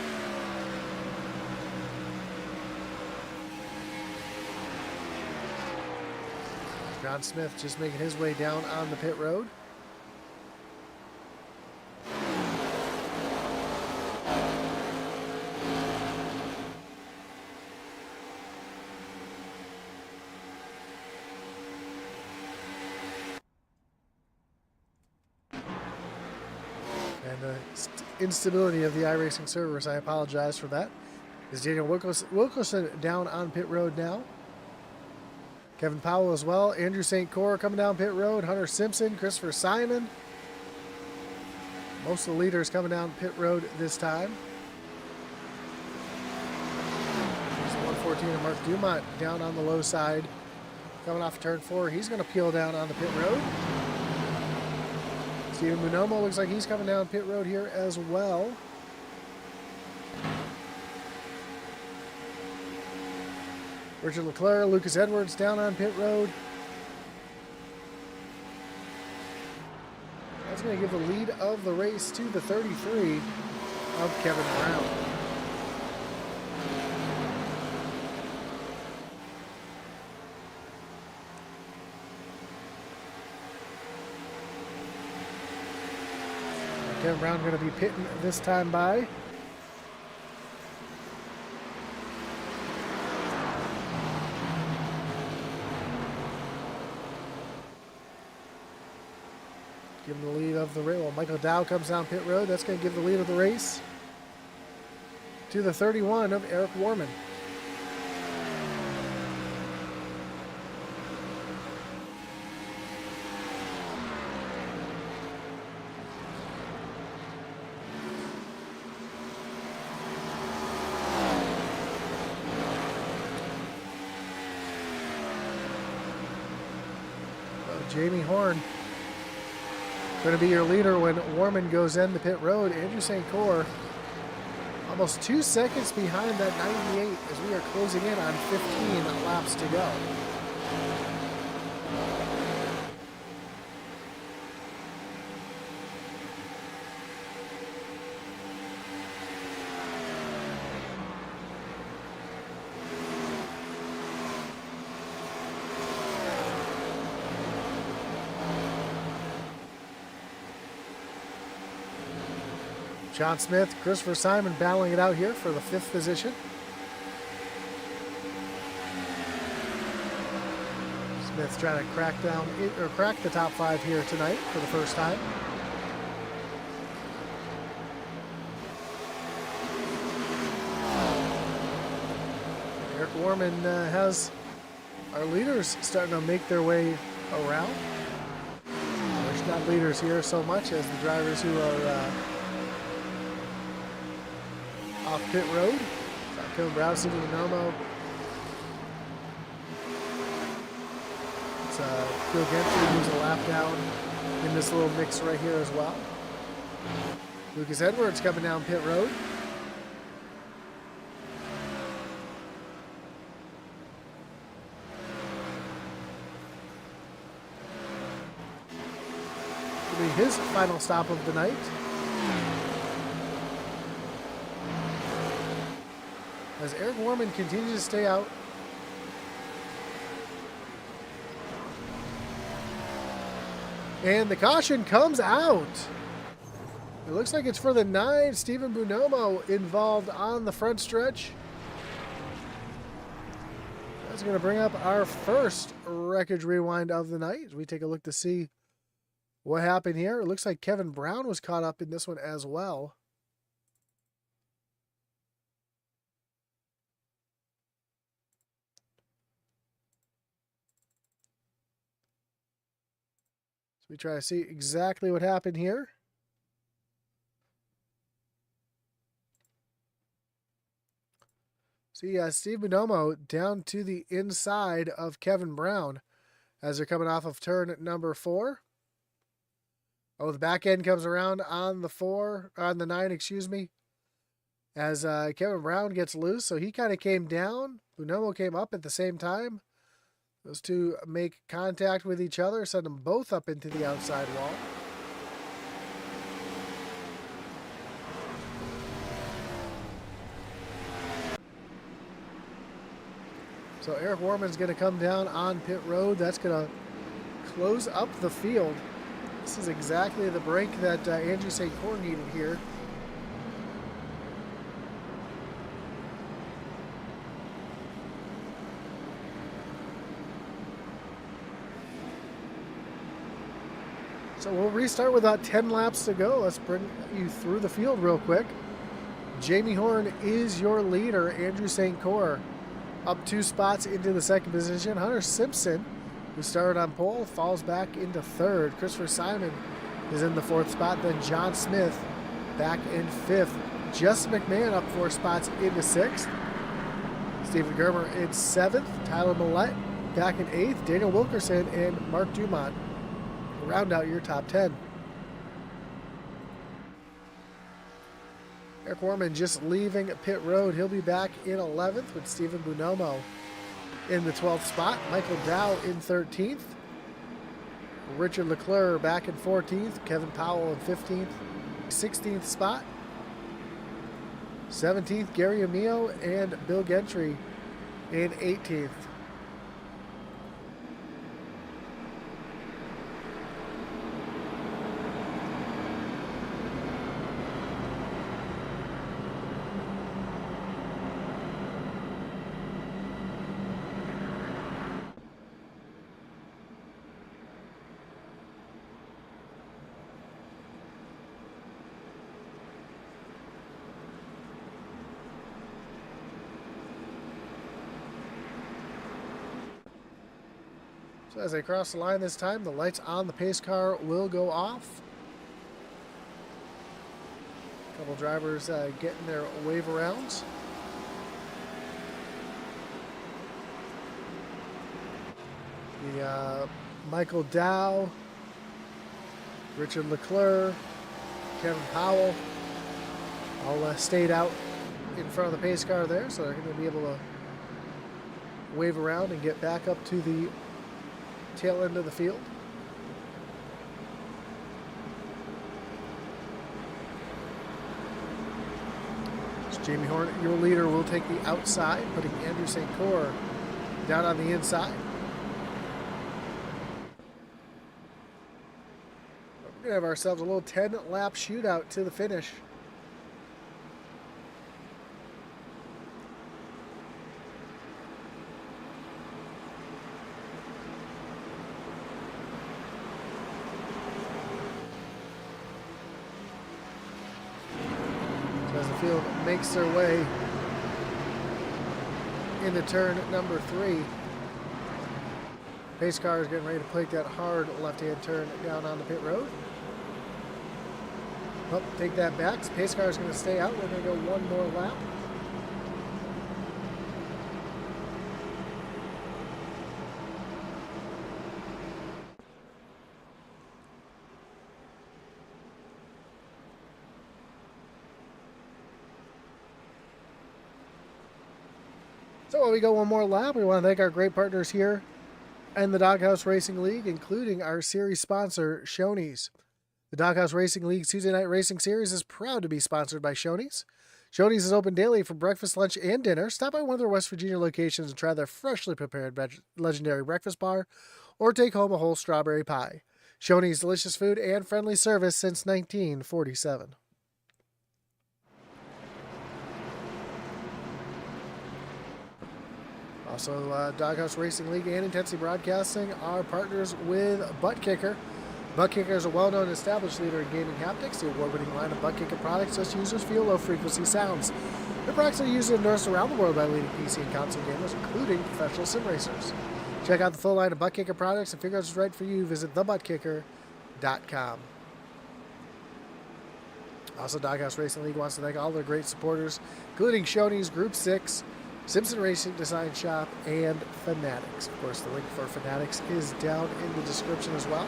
John Smith just making his way down on the pit road. And the instability of the iRacing servers, I apologize for that. Is Daniel Wilkerson down on pit road now? Kevin Powell as well. Andrew St. Cyr coming down pit road. Hunter Simpson, Christopher Simon. Most of the leaders coming down pit road this time. There's 114 and Mark Dumont down on the low side. Coming off turn 4. He's going to peel down on the pit road. Steven Munomo looks like he's coming down pit road here as well. Richard Leclerc, Lucas Edwards down on pit road. That's going to give the lead of the race to the 33 of Kevin Brown. Kevin Brown going to be pitting this time by. Give him the lead of the race. Well, Michael Dow comes down pit road. That's going to give the lead of the race to the 31 of Eric Warman. Jamie Horn going to be your leader when Warman goes in the pit road. Andrew St. Cyr almost 2 seconds behind that 98 as we are closing in on 15 laps to go. John Smith, Christopher Simon battling it out here for the 5th position. Smith trying to crack the top 5 here tonight for the first time. Eric Warman has our leaders starting to make their way around. There's not leaders here so much as the drivers who are off pit road. Kevin Brown, Sidney Nomo. It's Phil Gentry who's a lap down in this little mix right here as well. Lucas Edwards coming down pit road. It'll be his final stop of the night. As Eric Warman continues to stay out. And the caution comes out. It looks like it's for the 9. Steven Buonomo involved on the front stretch. That's going to bring up our first wreckage rewind of the night as we take a look to see what happened here. It looks like Kevin Brown was caught up in this one as well. We try to see exactly what happened here. See, Steve Bonomo down to the inside of Kevin Brown as they're coming off of turn number 4. Oh, the back end comes around on the 9, excuse me, as Kevin Brown gets loose. So he kind of came down. Bonomo came up at the same time. Those two make contact with each other, send them both up into the outside wall. So Eric Warman's going to come down on pit road. That's going to close up the field. This is exactly the break that Andrew St. Cyr needed here. So we'll restart with about 10 laps to go. Let's bring you through the field real quick. Jamie Horn is your leader. Andrew St. Cyr up 2 spots into the second position. Hunter Simpson, who started on pole, falls back into third. Christopher Simon is in the 4th spot. Then John Smith back in 5th. Justin McMahon up 4 spots into 6th. Stephen Germer in 7th. Tyler Millette back in 8th. Daniel Wilkerson and Mark Dumont round out your top 10. Eric Warman just leaving pit road. He'll be back in 11th with Stephen Bonomo in the 12th spot. Michael Dow in 13th. Richard Leclerc back in 14th. Kevin Powell in 15th. 16th spot. 17th, Gary Amio and Bill Gentry in 18th. So as they cross the line this time, the lights on the pace car will go off. A couple drivers getting their wave arounds. The Michael Dow, Richard Leclerc, Kevin Powell all stayed out in front of the pace car there, so they're going to be able to wave around and get back up to the tail end of the field. So Jamie Horn, your leader, will take the outside, putting Andrew St. Cyr down on the inside. We're going to have ourselves a little 10-lap shootout to the finish. As the field makes their way into turn number 3. Pace car is getting ready to take that hard left-hand turn down on the pit road. Oh, take that back. Pace car is going to stay out. We're going to go one more lap. So while we go one more lap, we want to thank our great partners here in the Doghouse Racing League, including our series sponsor, Shoney's. The Doghouse Racing League Tuesday Night Racing Series is proud to be sponsored by Shoney's. Shoney's is open daily for breakfast, lunch, and dinner. Stop by one of their West Virginia locations and try their freshly prepared legendary breakfast bar, or take home a whole strawberry pie. Shoney's delicious food and friendly service since 1947. Also, Doghouse Racing League and Intensity Broadcasting are partners with Butt Kicker. Butt Kicker is a well-known established leader in gaming haptics. The award-winning line of Butt Kicker products lets users feel low-frequency sounds. Their products are used and endorsed around the world by leading PC and console gamers, including professional sim racers. Check out the full line of Butt Kicker products and figure out what's right for you. Visit thebuttkicker.com. Also, Doghouse Racing League wants to thank all their great supporters, including Shoney's Group 6, Simpson Racing Design Shop, and Fanatics. Of course, the link for Fanatics is down in the description as well.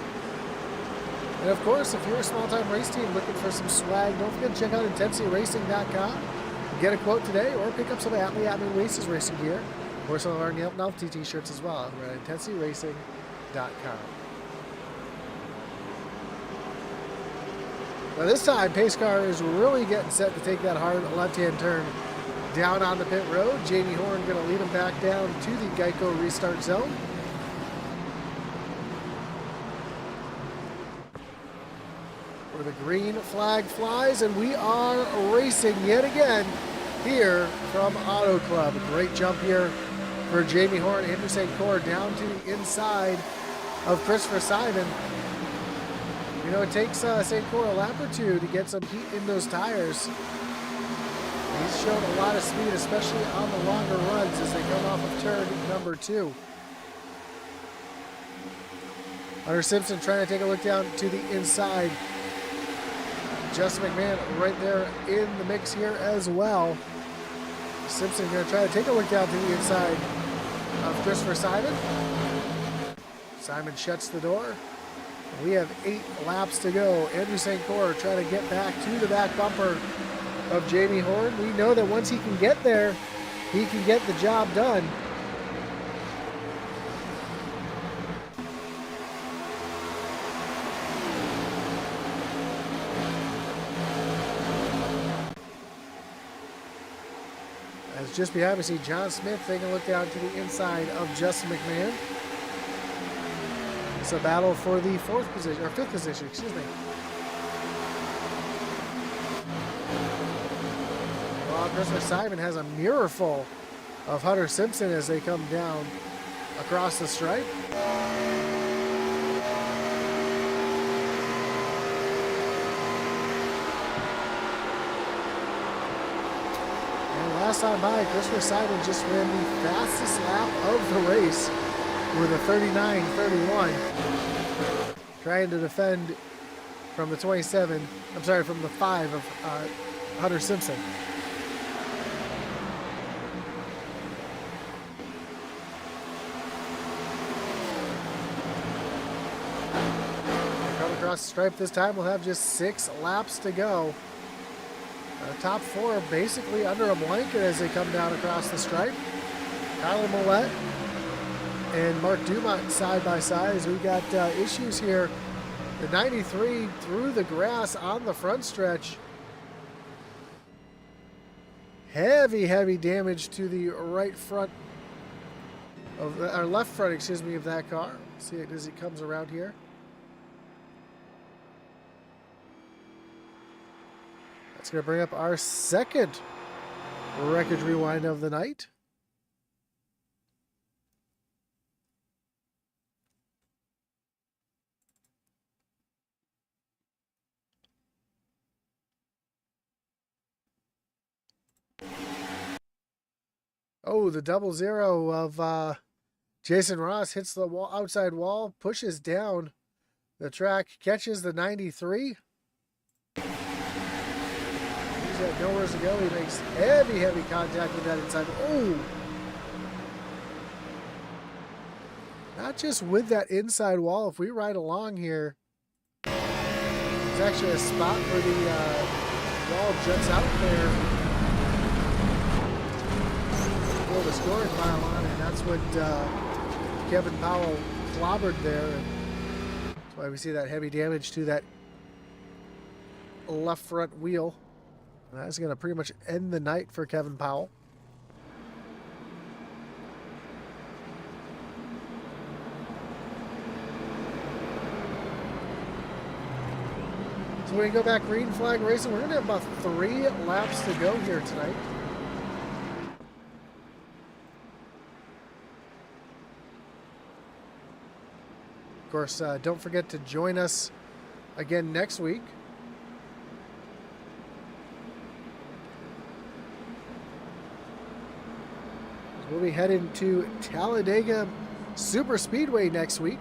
And of course, if you're a small-time race team looking for some swag, don't forget to check out IntensityRacing.com. Get a quote today, or pick up some Atlee Races racing gear, or some of our novelty t-shirts as well. We're at IntensityRacing.com. Now this time, pace car is really getting set to take that hard left-hand turn down on the pit road. Jamie Horn going to lead him back down to the Geico restart zone. Where the green flag flies, and we are racing yet again here from Auto Club. A great jump here for Jamie Horn. Andrew St. Cyr down to the inside of Christopher Simon. You know, it takes St. Cyr a lap or two to get some heat in those tires. He's shown a lot of speed, especially on the longer runs as they come off of turn number 2. Hunter Simpson trying to take a look down to the inside. Justin McMahon right there in the mix here as well. Simpson going to try to take a look down to the inside of Christopher Simon. Simon shuts the door. We have 8 laps to go. Andrew St. Cyr trying to get back to the back bumper of Jamie Horn. We know that once he can get there, he can get the job done. As just behind me, see John Smith taking a look down to the inside of Justin McMahon. It's a battle for the 4th position, or 5th position, excuse me. Well, Christopher Simon has a mirror full of Hunter Simpson as they come down across the stripe. Last time by, Christopher Simon just ran the fastest lap of the race with a 39.31, trying to defend from the 27, from the 5 of Hunter Simpson. Come across the stripe this time, we'll have just 6 laps to go. Top 4 basically under a blanket as they come down across the stripe. Tyler Millette and Mark Dumont side by side as we got issues here. The 93 through the grass on the front stretch. Heavy damage to the right front of our left front, excuse me, of that car. See it as it comes around here. It's going to bring up our second wreckage rewind of the night. Oh, the 0-0 of Jason Ross hits the wall, outside wall, pushes down the track, catches the 93. Got nowhere to go. He makes heavy contact with that inside. Oh! Not just with that inside wall. If we ride along here, there's actually a spot where the wall juts out there for the scoring pile on, and that's what Kevin Powell clobbered there. And that's why we see that heavy damage to that left front wheel. That's going to pretty much end the night for Kevin Powell. So when we go back green flag racing, we're going to have about 3 laps to go here tonight. Of course, don't forget to join us again next week. We'll be heading to Talladega Super Speedway next week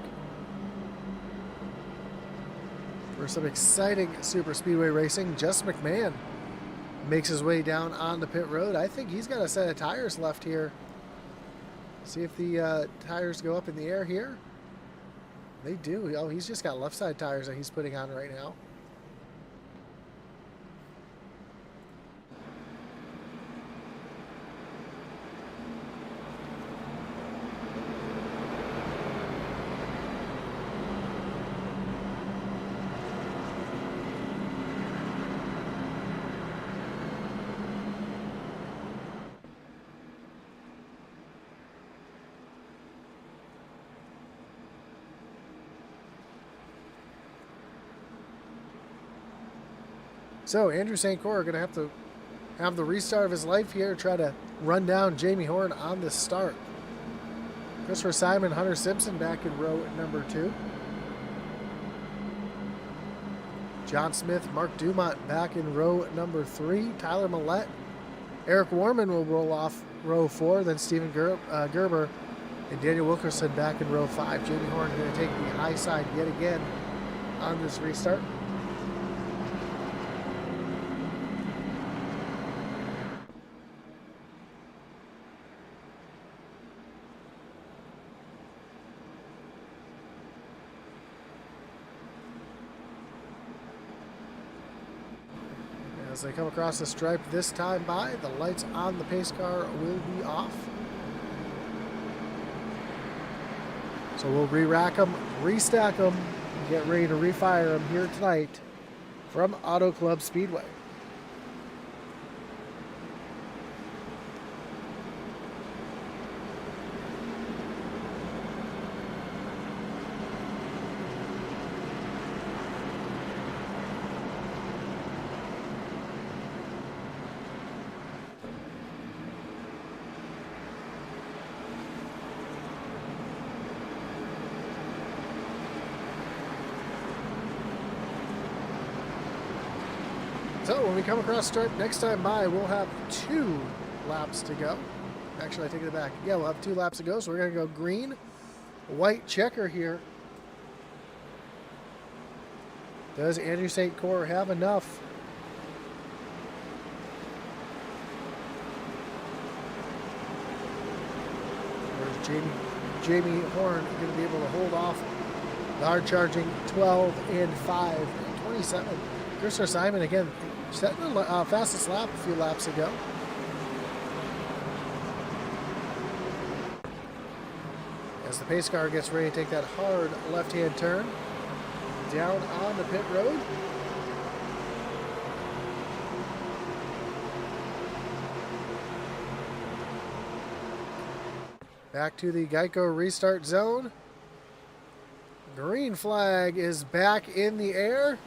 for some exciting Super Speedway racing. Just McMahon makes his way down on the pit road. I think he's got a set of tires left here. See if the tires go up in the air here. They do. Oh, he's just got left side tires that he's putting on right now. So Andrew St. Cyr going to have the restart of his life here, try to run down Jamie Horn on the start. Christopher Simon, Hunter Simpson back in row number 2. John Smith, Mark Dumont back in row number 3. Tyler Millette, Eric Warman will roll off row 4. Then Stephen Gerber and Daniel Wilkerson back in row 5. Jamie Horn going to take the high side yet again on this restart. As they come across the stripe this time by, the lights on the pace car will be off. So we'll re-rack them, restack them, and get ready to refire them here tonight from Auto Club Speedway. So when we come across stripe next time by, we'll have 2 laps to go. Actually, I take it back. Yeah, we'll have 2 laps to go. So we're going to go green, white checker here. Does Andrew St. Cyr have enough? There's Jamie Horn going to be able to hold off the hard charging 12 and 5 and 27. Christopher Simon again setting the fastest lap a few laps ago. As the pace car gets ready to take that hard left-hand turn down on the pit road. Back to the Geico restart zone. Green flag is back in the air.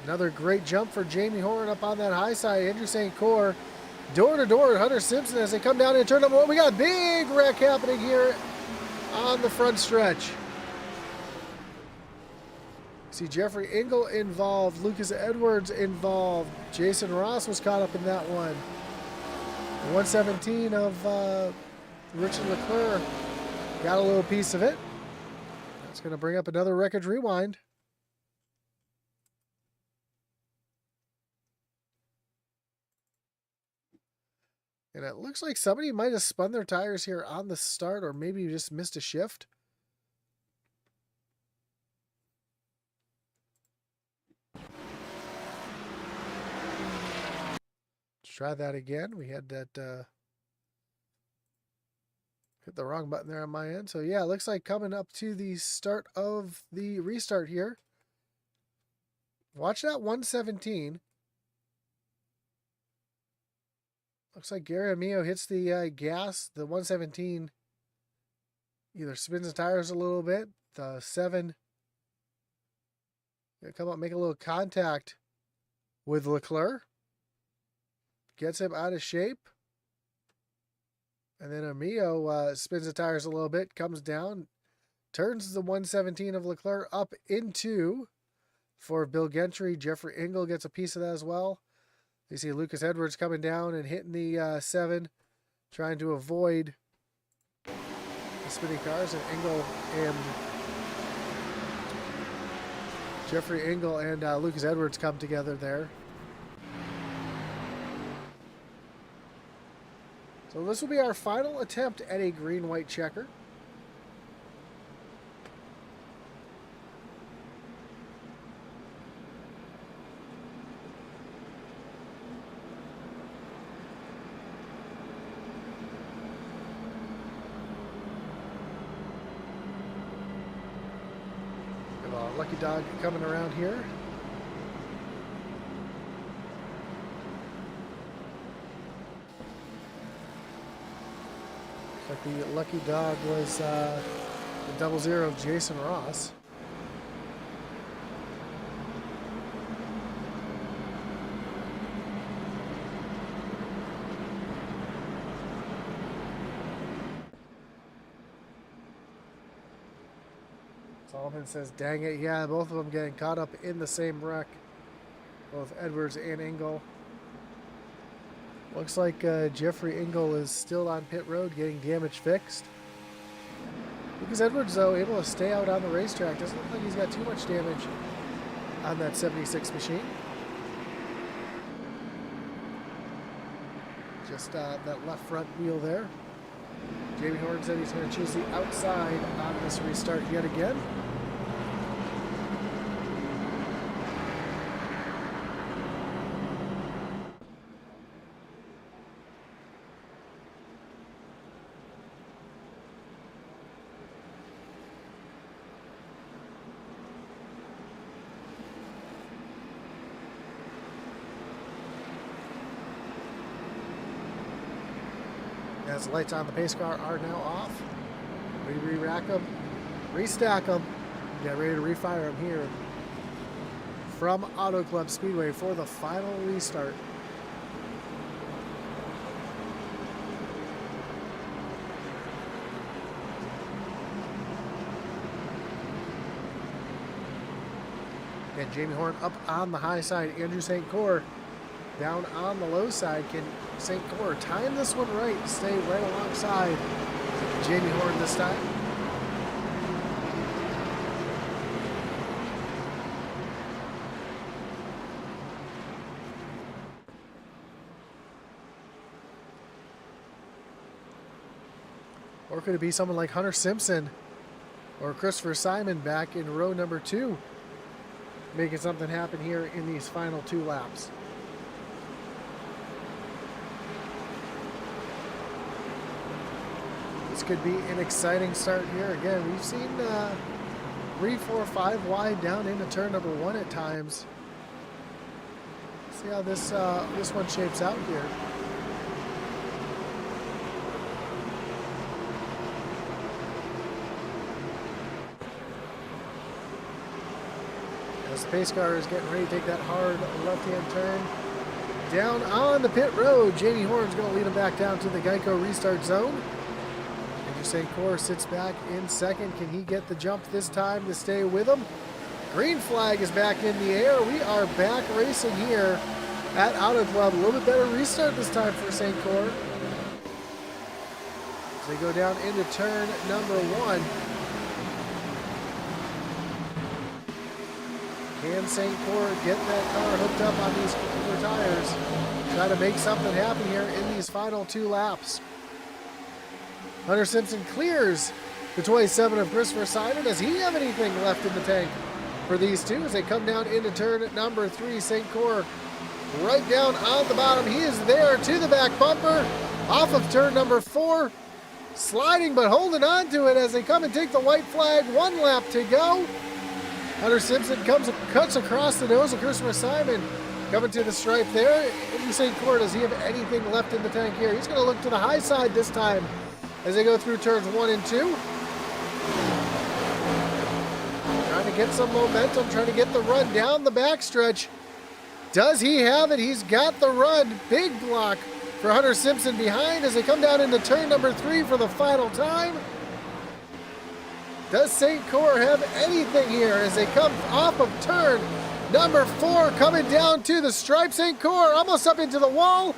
Another great jump for Jamie Horn up on that high side. Andrew St. Cyr door to door at Hunter Simpson as they come down and turn up. We got a big wreck happening here on the front stretch. See Jeffrey Engel involved, Lucas Edwards involved. Jason Ross was caught up in that one. 117 of Richard Leclerc got a little piece of it. That's going to bring up another wreckage rewind. And it looks like somebody might have spun their tires here on the start, or maybe just missed a shift. Let's try that again. We had that hit the wrong button there on my end. So yeah, it looks like coming up to the start of the restart here. Watch that 117. Looks like Gary Amio hits the gas. The 117 either spins the tires a little bit. The 7 gonna come up, make a little contact with Leclerc. Gets him out of shape. And then Amio spins the tires a little bit, comes down, turns the 117 of Leclerc up into for Bill Gentry. Jeffrey Engel gets a piece of that as well. You see Lucas Edwards coming down and hitting the 7, trying to avoid the spinning cars. And Engel and Jeffrey Engel and Lucas Edwards come together there. So this will be our final attempt at a green-white checker. Got a lucky dog coming around here. Looks like the lucky dog was the 00 Jason Ross. Solomon says, dang it, yeah, both of them getting caught up in the same wreck. Both Edwards and Engel. Looks like Jeffrey Engel is still on pit road getting damage fixed. Because Edwards, though, able to stay out on the racetrack. Doesn't look like he's got too much damage on that 76 machine. Just that left front wheel there. Jamie Horn said he's going to choose the outside on this restart yet again. As the lights on the pace car are now off, we re-rack them, restack them, get ready to refire them here from Auto Club Speedway for the final restart. And Jamie Horn up on the high side, Andrew St. Cyr down on the low side. Can St. Cyr time this one right, stay right alongside Jamie Horn this time? Or could it be someone like Hunter Simpson or Christopher Simon back in row number 2, making something happen here in these final 2 laps? This could be an exciting start here. Again, we've seen 3, 4, 5 wide down into turn number 1 at times. See how this one shapes out here. As the pace car is getting ready to take that hard left-hand turn down on the pit road, Jamie Horn's going to lead him back down to the Geico restart zone. St. Cyr sits back in second. Can he get the jump this time to stay with him? Green flag is back in the air. We are back racing here at Auto Club. A little bit better restart this time for St. Cyr. As they go down into turn number 1. Can St. Cyr get that car hooked up on these cooler tires? Try to make something happen here in these final 2 laps. Hunter Simpson clears the 27 of Christopher Simon. Does he have anything left in the tank for these two as they come down into turn number 3? St. Cyr right down on the bottom. He is there to the back bumper off of turn number 4. Sliding but holding on to it as they come and take the white flag. 1 lap to go. Hunter Simpson cuts across the nose of Christopher Simon. Coming to the stripe there. St. Cyr, does he have anything left in the tank here? He's going to look to the high side this time as they go through turns 1 and 2. Trying to get some momentum, trying to get the run down the backstretch. Does he have it? He's got the run. Big block for Hunter Simpson behind as they come down into turn number 3 for the final time. Does St. Cyr have anything here as they come off of turn number 4, coming down to the stripe? St. Cyr almost up into the wall,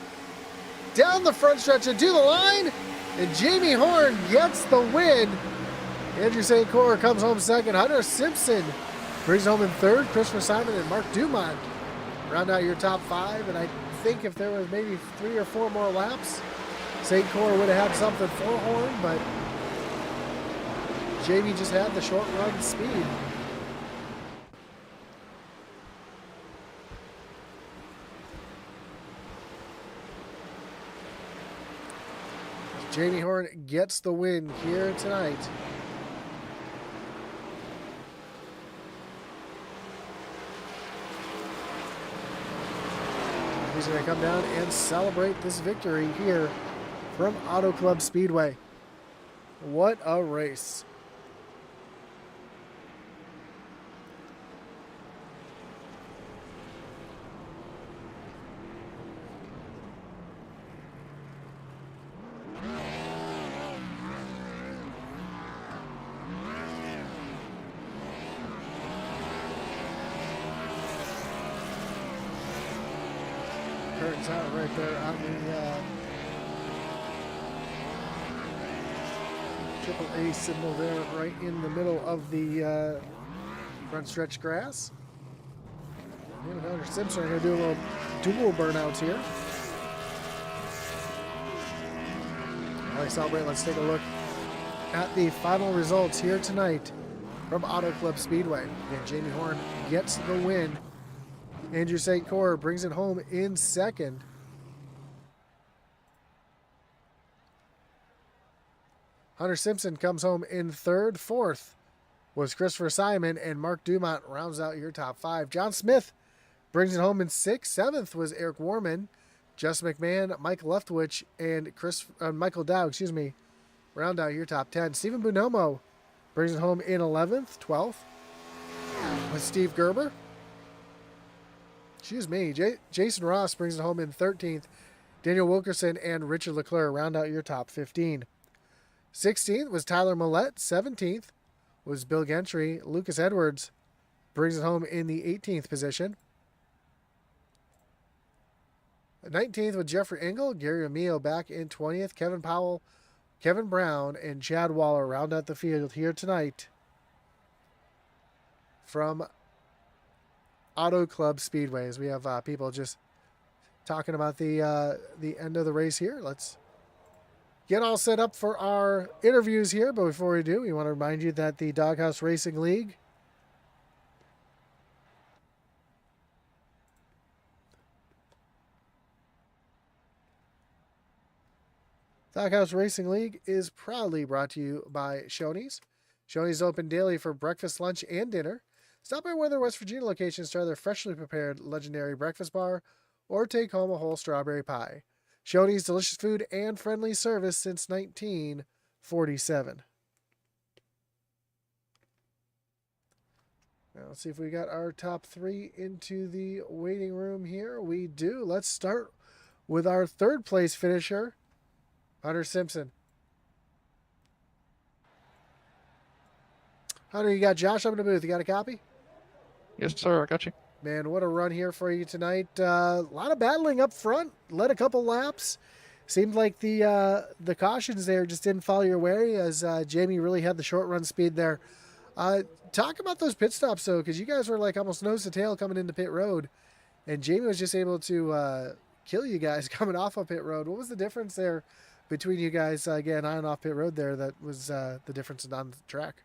down the front stretch and to the line. And Jamie Horn gets the win. Andrew St. Cyr comes home second. Hunter Simpson brings home in third. Christopher Simon and Mark Dumont round out your top 5. And I think if there was maybe 3 or 4 more laps, St. Cor would have had something for Horn, but Jamie just had the short run speed. Jamie Horn gets the win here tonight. He's going to come down and celebrate this victory here from Auto Club Speedway. What a race. Curtains out right there on the triple A symbol there, right in the middle of the front stretch grass. And Hunter Simpson are going to do a little dual burnouts here. While they celebrate, let's take a look at the final results here tonight from Auto Club Speedway. And Jamie Horn gets the win. Andrew St. Cor brings it home in second. Hunter Simpson comes home in third. Fourth was Christopher Simon, and Mark Dumont rounds out your top five. John Smith brings it home in sixth. Seventh was Eric Warman. Justin McMahon, Mike Leftwich, and Michael Dow, round out your top 10. Stephen Bonomo brings it home in 11th. 12th was Steve Gerber. Jason Ross brings it home in 13th. Daniel Wilkerson and Richard Leclerc round out your top 15. 16th was Tyler Millette. 17th was Bill Gentry. Lucas Edwards brings it home in the 18th position. 19th with Jeffrey Engel. Gary Amio back in 20th. Kevin Powell, Kevin Brown, and Chad Waller round out the field here tonight from Auto Club Speedways. We have people just talking about the end of the race here. Let's get all set up for our interviews here. But before we do, we want to remind you that the Doghouse Racing League is proudly brought to you by Shoney's. Shoney's open daily for breakfast, lunch, and dinner. Stop by one of their West Virginia locations to try their freshly prepared legendary breakfast bar or take home a whole strawberry pie. Shoney's, delicious food and friendly service since 1947. Now let's see if we got our top three into the waiting room here. We do. Let's start with our third place finisher, Hunter Simpson. Hunter, you got Josh up in the booth. You got a copy? Yes, sir. I got you. Man, what a run here for you tonight. A lot of battling up front. Led a couple laps. Seemed like the cautions there just didn't follow your way as Jamie really had the short run speed there. Talk about those pit stops, though, because you guys were like almost nose to tail coming into pit road. And Jamie was just able to kill you guys coming off of pit road. What was the difference there between you guys getting on and off pit road there that was the difference on the track?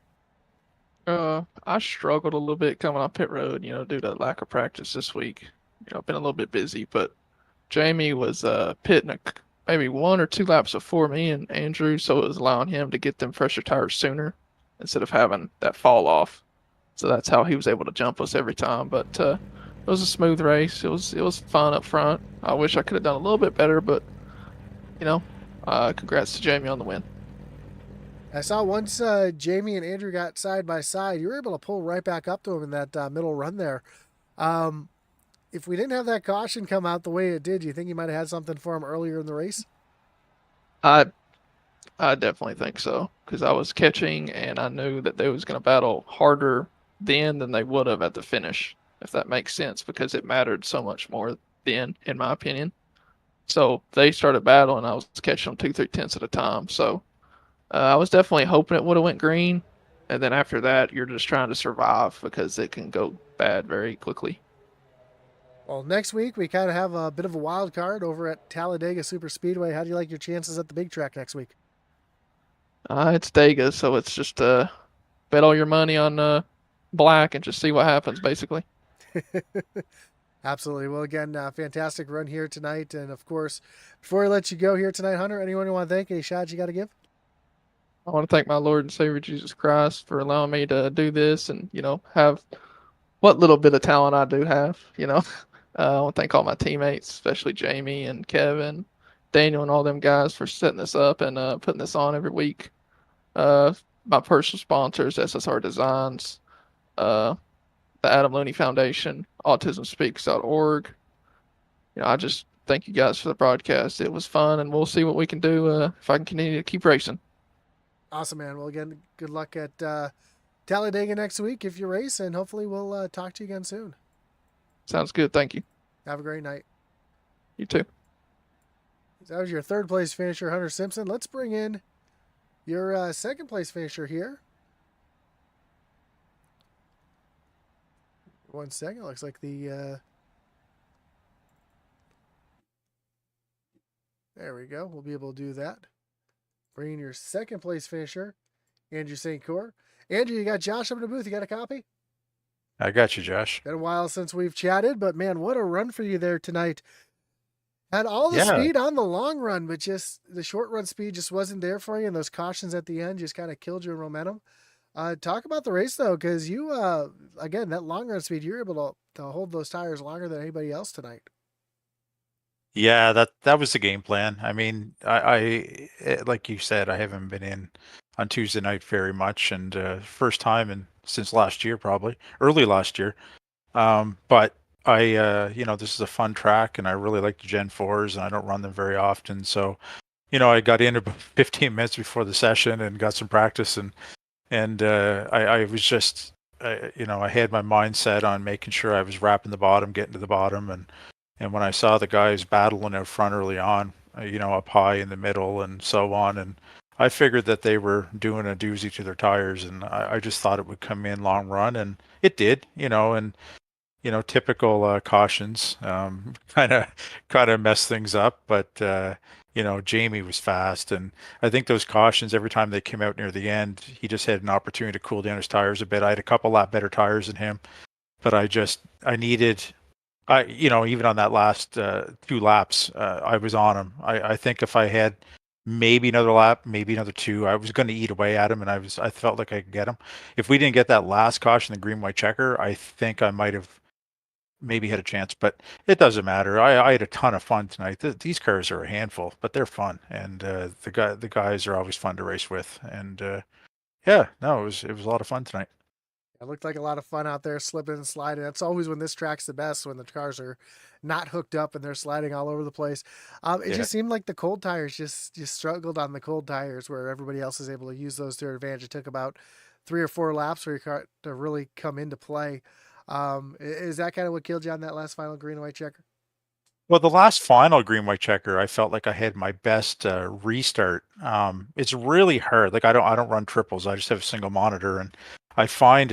I struggled a little bit coming off pit road, due to lack of practice this week. I've been a little bit busy, but Jamie was pitting maybe 1 or 2 laps before me and Andrew, so it was allowing him to get them fresher tires sooner instead of having that fall off. So that's how he was able to jump us every time. But it was a smooth race. It was fun up front. I wish I could have done a little bit better, but congrats to Jamie on the win. I saw once Jamie and Andrew got side by side, you were able to pull right back up to him in that middle run there. If we didn't have that caution come out the way it did, do you think you might have had something for him earlier in the race? I definitely think so, because I was catching and I knew that they was going to battle harder then than they would have at the finish, if that makes sense, because it mattered so much more then, in my opinion. So they started battling. I was catching them 2-3 tenths at a time. So I was definitely hoping it would have went green. And then after that, you're just trying to survive because it can go bad very quickly. Well, next week we kind of have a bit of a wild card over at Talladega Super Speedway. How do you like your chances at the big track next week? It's Dega, so it's just bet all your money on black and just see what happens, basically. Absolutely. Well, again, fantastic run here tonight. And of course, before I let you go here tonight, Hunter, anyone you want to thank? Any shots you got to give? I want to thank my Lord and Savior Jesus Christ for allowing me to do this and, have what little bit of talent I do have, I want to thank all my teammates, especially Jamie and Kevin, Daniel, and all them guys for setting this up and putting this on every week. My personal sponsors, SSR Designs, uh, the Adam Looney Foundation, AutismSpeaks.org. I just thank you guys for the broadcast. It was fun, and we'll see what we can do if I can continue to keep racing. Awesome, man. Well, again, good luck at Talladega next week if you race, and hopefully we'll talk to you again soon. Sounds good. Thank you. Have a great night. You too. That was your third place finisher, Hunter Simpson. Let's bring in your second place finisher here. 1 second. Looks like the. There we go. We'll be able to do that. Bring in your second place finisher, Andrew St. Cyr. Andrew, you got Josh up in the booth. You got a copy? I got you, Josh. Been a while since we've chatted, but man, what a run for you there tonight. Had all the Yeah. speed on the long run, but just the short run speed just wasn't there for you, and those cautions at the end just kind of killed your momentum. Talk about the race though, because you again, that long run speed, you're able to hold those tires longer than anybody else tonight. Yeah, that was the game plan. I mean, like you said, I haven't been in on Tuesday night very much, and first time since last year, probably early last year. But this is a fun track, and I really like the Gen 4s, and I don't run them very often. So, I got in about 15 minutes before the session and got some practice, and I was just, I had my mindset on making sure I was wrapping the bottom, getting to the bottom, and when I saw the guys battling out front early on, up high in the middle and so on, and I figured that they were doing a doozy to their tires, and I just thought it would come in long run, and it did, and typical cautions kind of mess things up, but Jamie was fast, and I think those cautions every time they came out near the end, he just had an opportunity to cool down his tires a bit. I had a couple lot better tires than him, but I needed. Even on that last 2 laps, I was on him. I think if I had maybe another lap, maybe another two, I was going to eat away at him, and I felt like I could get him. If we didn't get that last caution, the green white checker, I think I might have maybe had a chance, but it doesn't matter. I had a ton of fun tonight. These cars are a handful, but they're fun, and the guys are always fun to race with, and yeah, no, it was a lot of fun tonight. It looked like a lot of fun out there, slipping and sliding. That's always when this track's the best, when the cars are not hooked up and they're sliding all over the place. It Yeah. just seemed like the cold tires just struggled on the cold tires, where everybody else is able to use those to their advantage. It took about 3 or 4 laps for your car to really come into play. Is that kind of what killed you on that last final green and white checker? Well, the last final green white checker, I felt like I had my best restart. It's really hard. Like I don't run triples. I just have a single monitor, and I find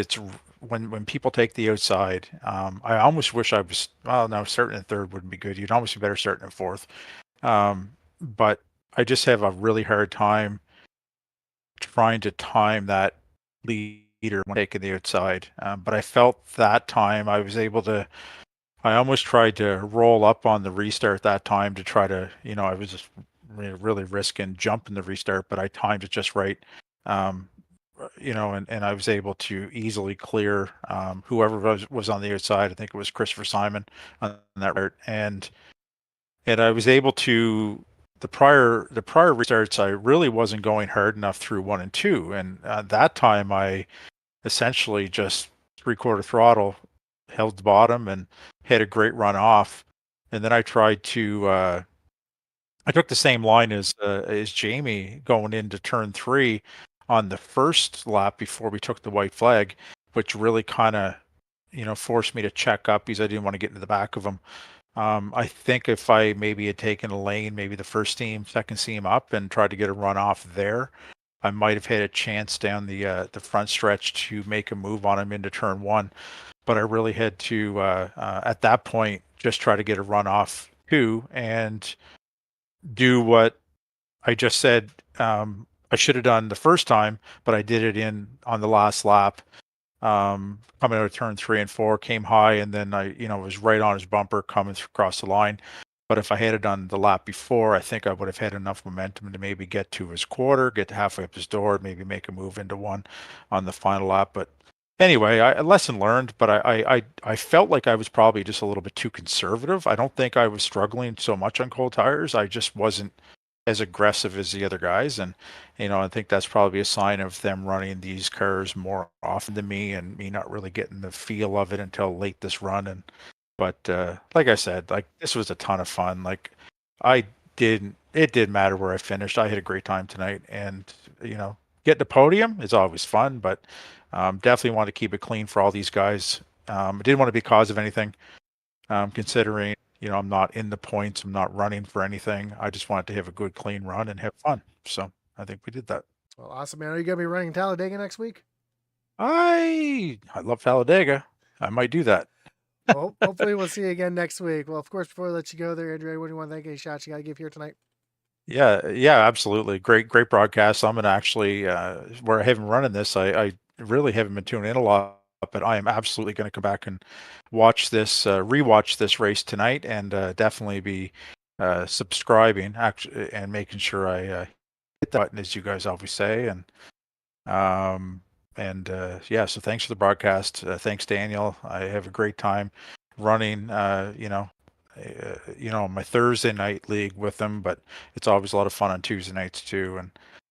when people take the outside. I almost wish I was. Well, no, starting in third wouldn't be good. You'd almost be better starting in fourth. But I just have a really hard time trying to time that leader when taking the outside. But I felt that time I was able to. I almost tried to roll up on the restart that time to try to, I was just really risking jumping the restart, but I timed it just right. Um, and I was able to easily clear whoever was on the outside. I think it was Christopher Simon on that route, and I was able to the prior restarts. I really wasn't going hard enough through 1 and 2, and that time I essentially just 3/4 throttle, held the bottom, and had a great run off. And then I took the same line as Jamie going into turn 3 on the first lap before we took the white flag, which really kind of forced me to check up because I didn't want to get into the back of him. I think if I maybe had taken a lane, maybe the first seam, second seam up, and tried to get a run off there, I might have had a chance down the front stretch to make a move on him into turn 1. But I really had to at that point just try to get a run off too and do what I just said I should have done the first time, but I did it on the last lap. Coming out of turn 3 and 4, came high, and then I, was right on his bumper coming across the line. But if I had done the lap before, I think I would have had enough momentum to maybe get to his quarter, get halfway up his door, maybe make a move into one on the final lap. But anyway, a lesson learned. But I felt like I was probably just a little bit too conservative. I don't think I was struggling so much on cold tires. I just wasn't as aggressive as the other guys, and I think that's probably a sign of them running these cars more often than me, and me not really getting the feel of it until late this run. And but like I said, like this was a ton of fun. Like I didn't it didn't matter where I finished. I had a great time tonight, and getting the podium is always fun, but definitely want to keep it clean for all these guys. I didn't want to be cause of anything, considering I'm not in the points, I'm not running for anything. I just wanted to have a good, clean run and have fun. So I think we did that. Well, awesome, man. Are you going to be running Talladega next week? I love Talladega. I might do that. Well, hopefully we'll see you again next week. Well, of course, before I let you go there, Andrew, what do you want to thank any shots you got to give here tonight? Yeah, absolutely. Great broadcast. I'm gonna actually where I haven't run in this, I really haven't been tuning in a lot, but I am absolutely gonna come back and watch this, rewatch this race tonight, and definitely be subscribing actually and making sure I hit that button, as you guys always say. Um yeah, so thanks for the broadcast. Thanks, Daniel. I have a great time running. My Thursday night league with them, but it's always a lot of fun on Tuesday nights too,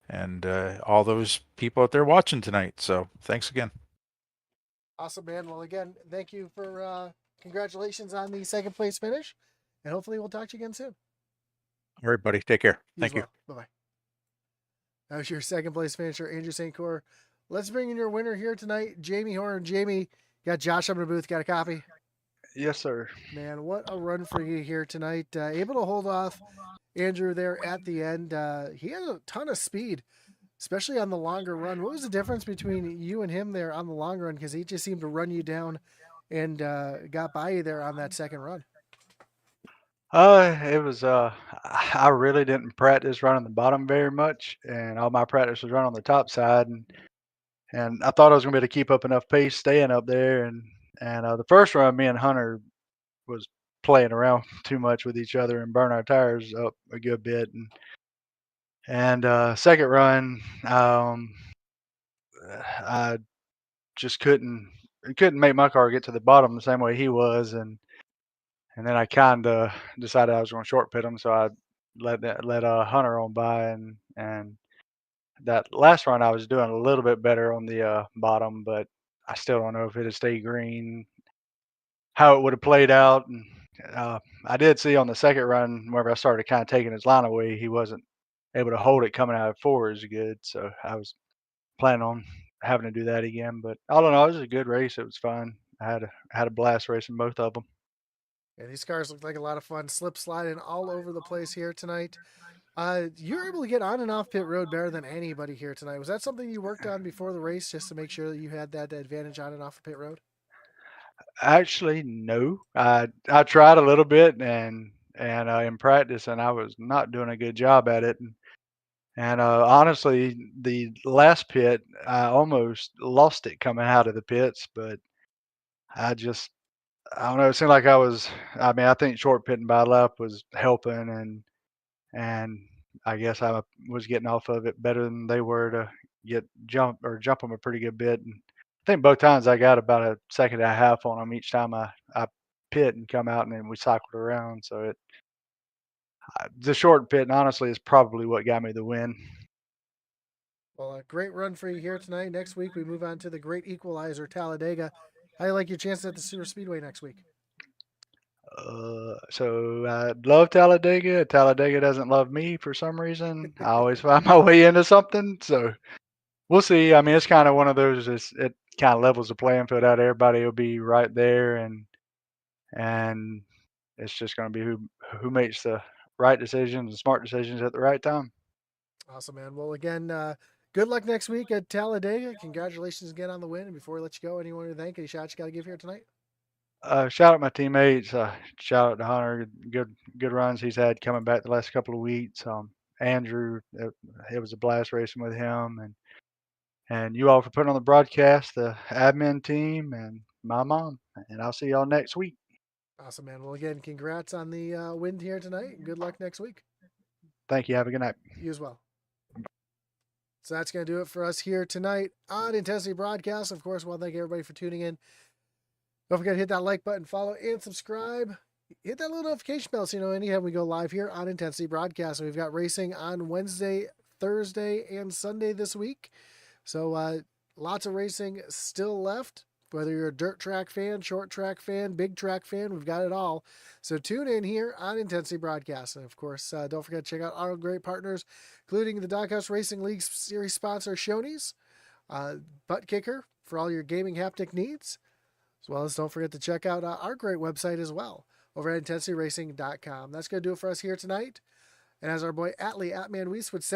and all those people out there watching tonight. So thanks again. Awesome, man. Well, again, thank you for congratulations on the second place finish, and hopefully we'll talk to you again soon. All right, buddy. Take care. Thank you. Bye bye. That was your second place finisher, Andrew St. Cor. Let's bring in your winner here tonight, Jamie Horn. Jamie, got Josh up in the booth. Got a copy? Yes, sir. Man, what a run for you here tonight. Able to hold off Andrew there at the end. He had a ton of speed, especially on the longer run. What was the difference between you and him there on the long run? Because he just seemed to run you down and got by you there on that second run. It was I really didn't practice running the bottom very much, and all my practice was running on the top side, and I thought I was gonna be able to keep up enough pace staying up there, and the first run, me and Hunter was playing around too much with each other and burn our tires up a good bit, and second run, I just couldn't make my car get to the bottom the same way he was, and then I kind of decided I was going to short pit him, so I let Hunter on by, and that last run I was doing a little bit better on the bottom, but I still don't know if it had stayed green, how it would have played out. And I did see on the second run, whenever I started kind of taking his line away, he wasn't able to hold it coming out of four as good, so I was planning on having to do that again. But all in all, it was a good race. It was fun. I had a blast racing both of them. Yeah, these cars looked like a lot of fun. Slip sliding all over the place here tonight. You were able to get on and off pit road better than anybody here tonight. Was that something you worked on before the race just to make sure that you had that advantage on and off of pit road? Actually, no. I tried a little bit and in practice, and I was not doing a good job at it. And honestly, the last pit, I almost lost it coming out of the pits, but I just I don't know. It seemed like I was. I mean, I think short pitting by a lap was helping, and I guess I was getting off of it better than they were to jump them a pretty good bit. And I think both times I got about a second and a half on them each time I pit and come out, and then we cycled around. So the short pit, honestly, is probably what got me the win. Well, a great run for you here tonight. Next week, we move on to the Great Equalizer, Talladega. How do you like your chances at the Super Speedway next week? So I love Talladega. Talladega doesn't love me for some reason. I always find my way into something. So we'll see. I mean, it's kind of one of those. It kind of levels the playing field out. Everybody will be right there, and it's just going to be who makes the right decisions and smart decisions at the right time. Awesome, man. Well, again, good luck next week at Talladega. Congratulations again on the win. And before we let you go, anyone to thank, any shots you got to give here tonight? Shout out my teammates. Shout out to Hunter. Good runs he's had coming back the last couple of weeks. Andrew, it was a blast racing with him, and you all for putting on the broadcast, the admin team, and my mom. And I'll see y'all next week. Awesome, man. Well, again, congrats on the win here tonight, and good luck next week. Thank you. Have a good night. You as well. So that's going to do it for us here tonight on Intensity Broadcast. Of course, I want to thank everybody for tuning in. Don't forget to hit that like button, follow, and subscribe. Hit that little notification bell so you know anytime we go live here on Intensity Broadcast. And we've got racing on Wednesday, Thursday, and Sunday this week. So lots of racing still left. Whether you're a dirt track fan, short track fan, big track fan, we've got it all. So tune in here on Intensity Broadcast. And of course, don't forget to check out our great partners, including the Doghouse Racing League Series sponsor, Shoney's, Butt Kicker for all your gaming haptic needs. As well as don't forget to check out our great website as well over at intensityracing.com. That's going to do it for us here tonight. And as our boy Atlee, Atman Weiss would say,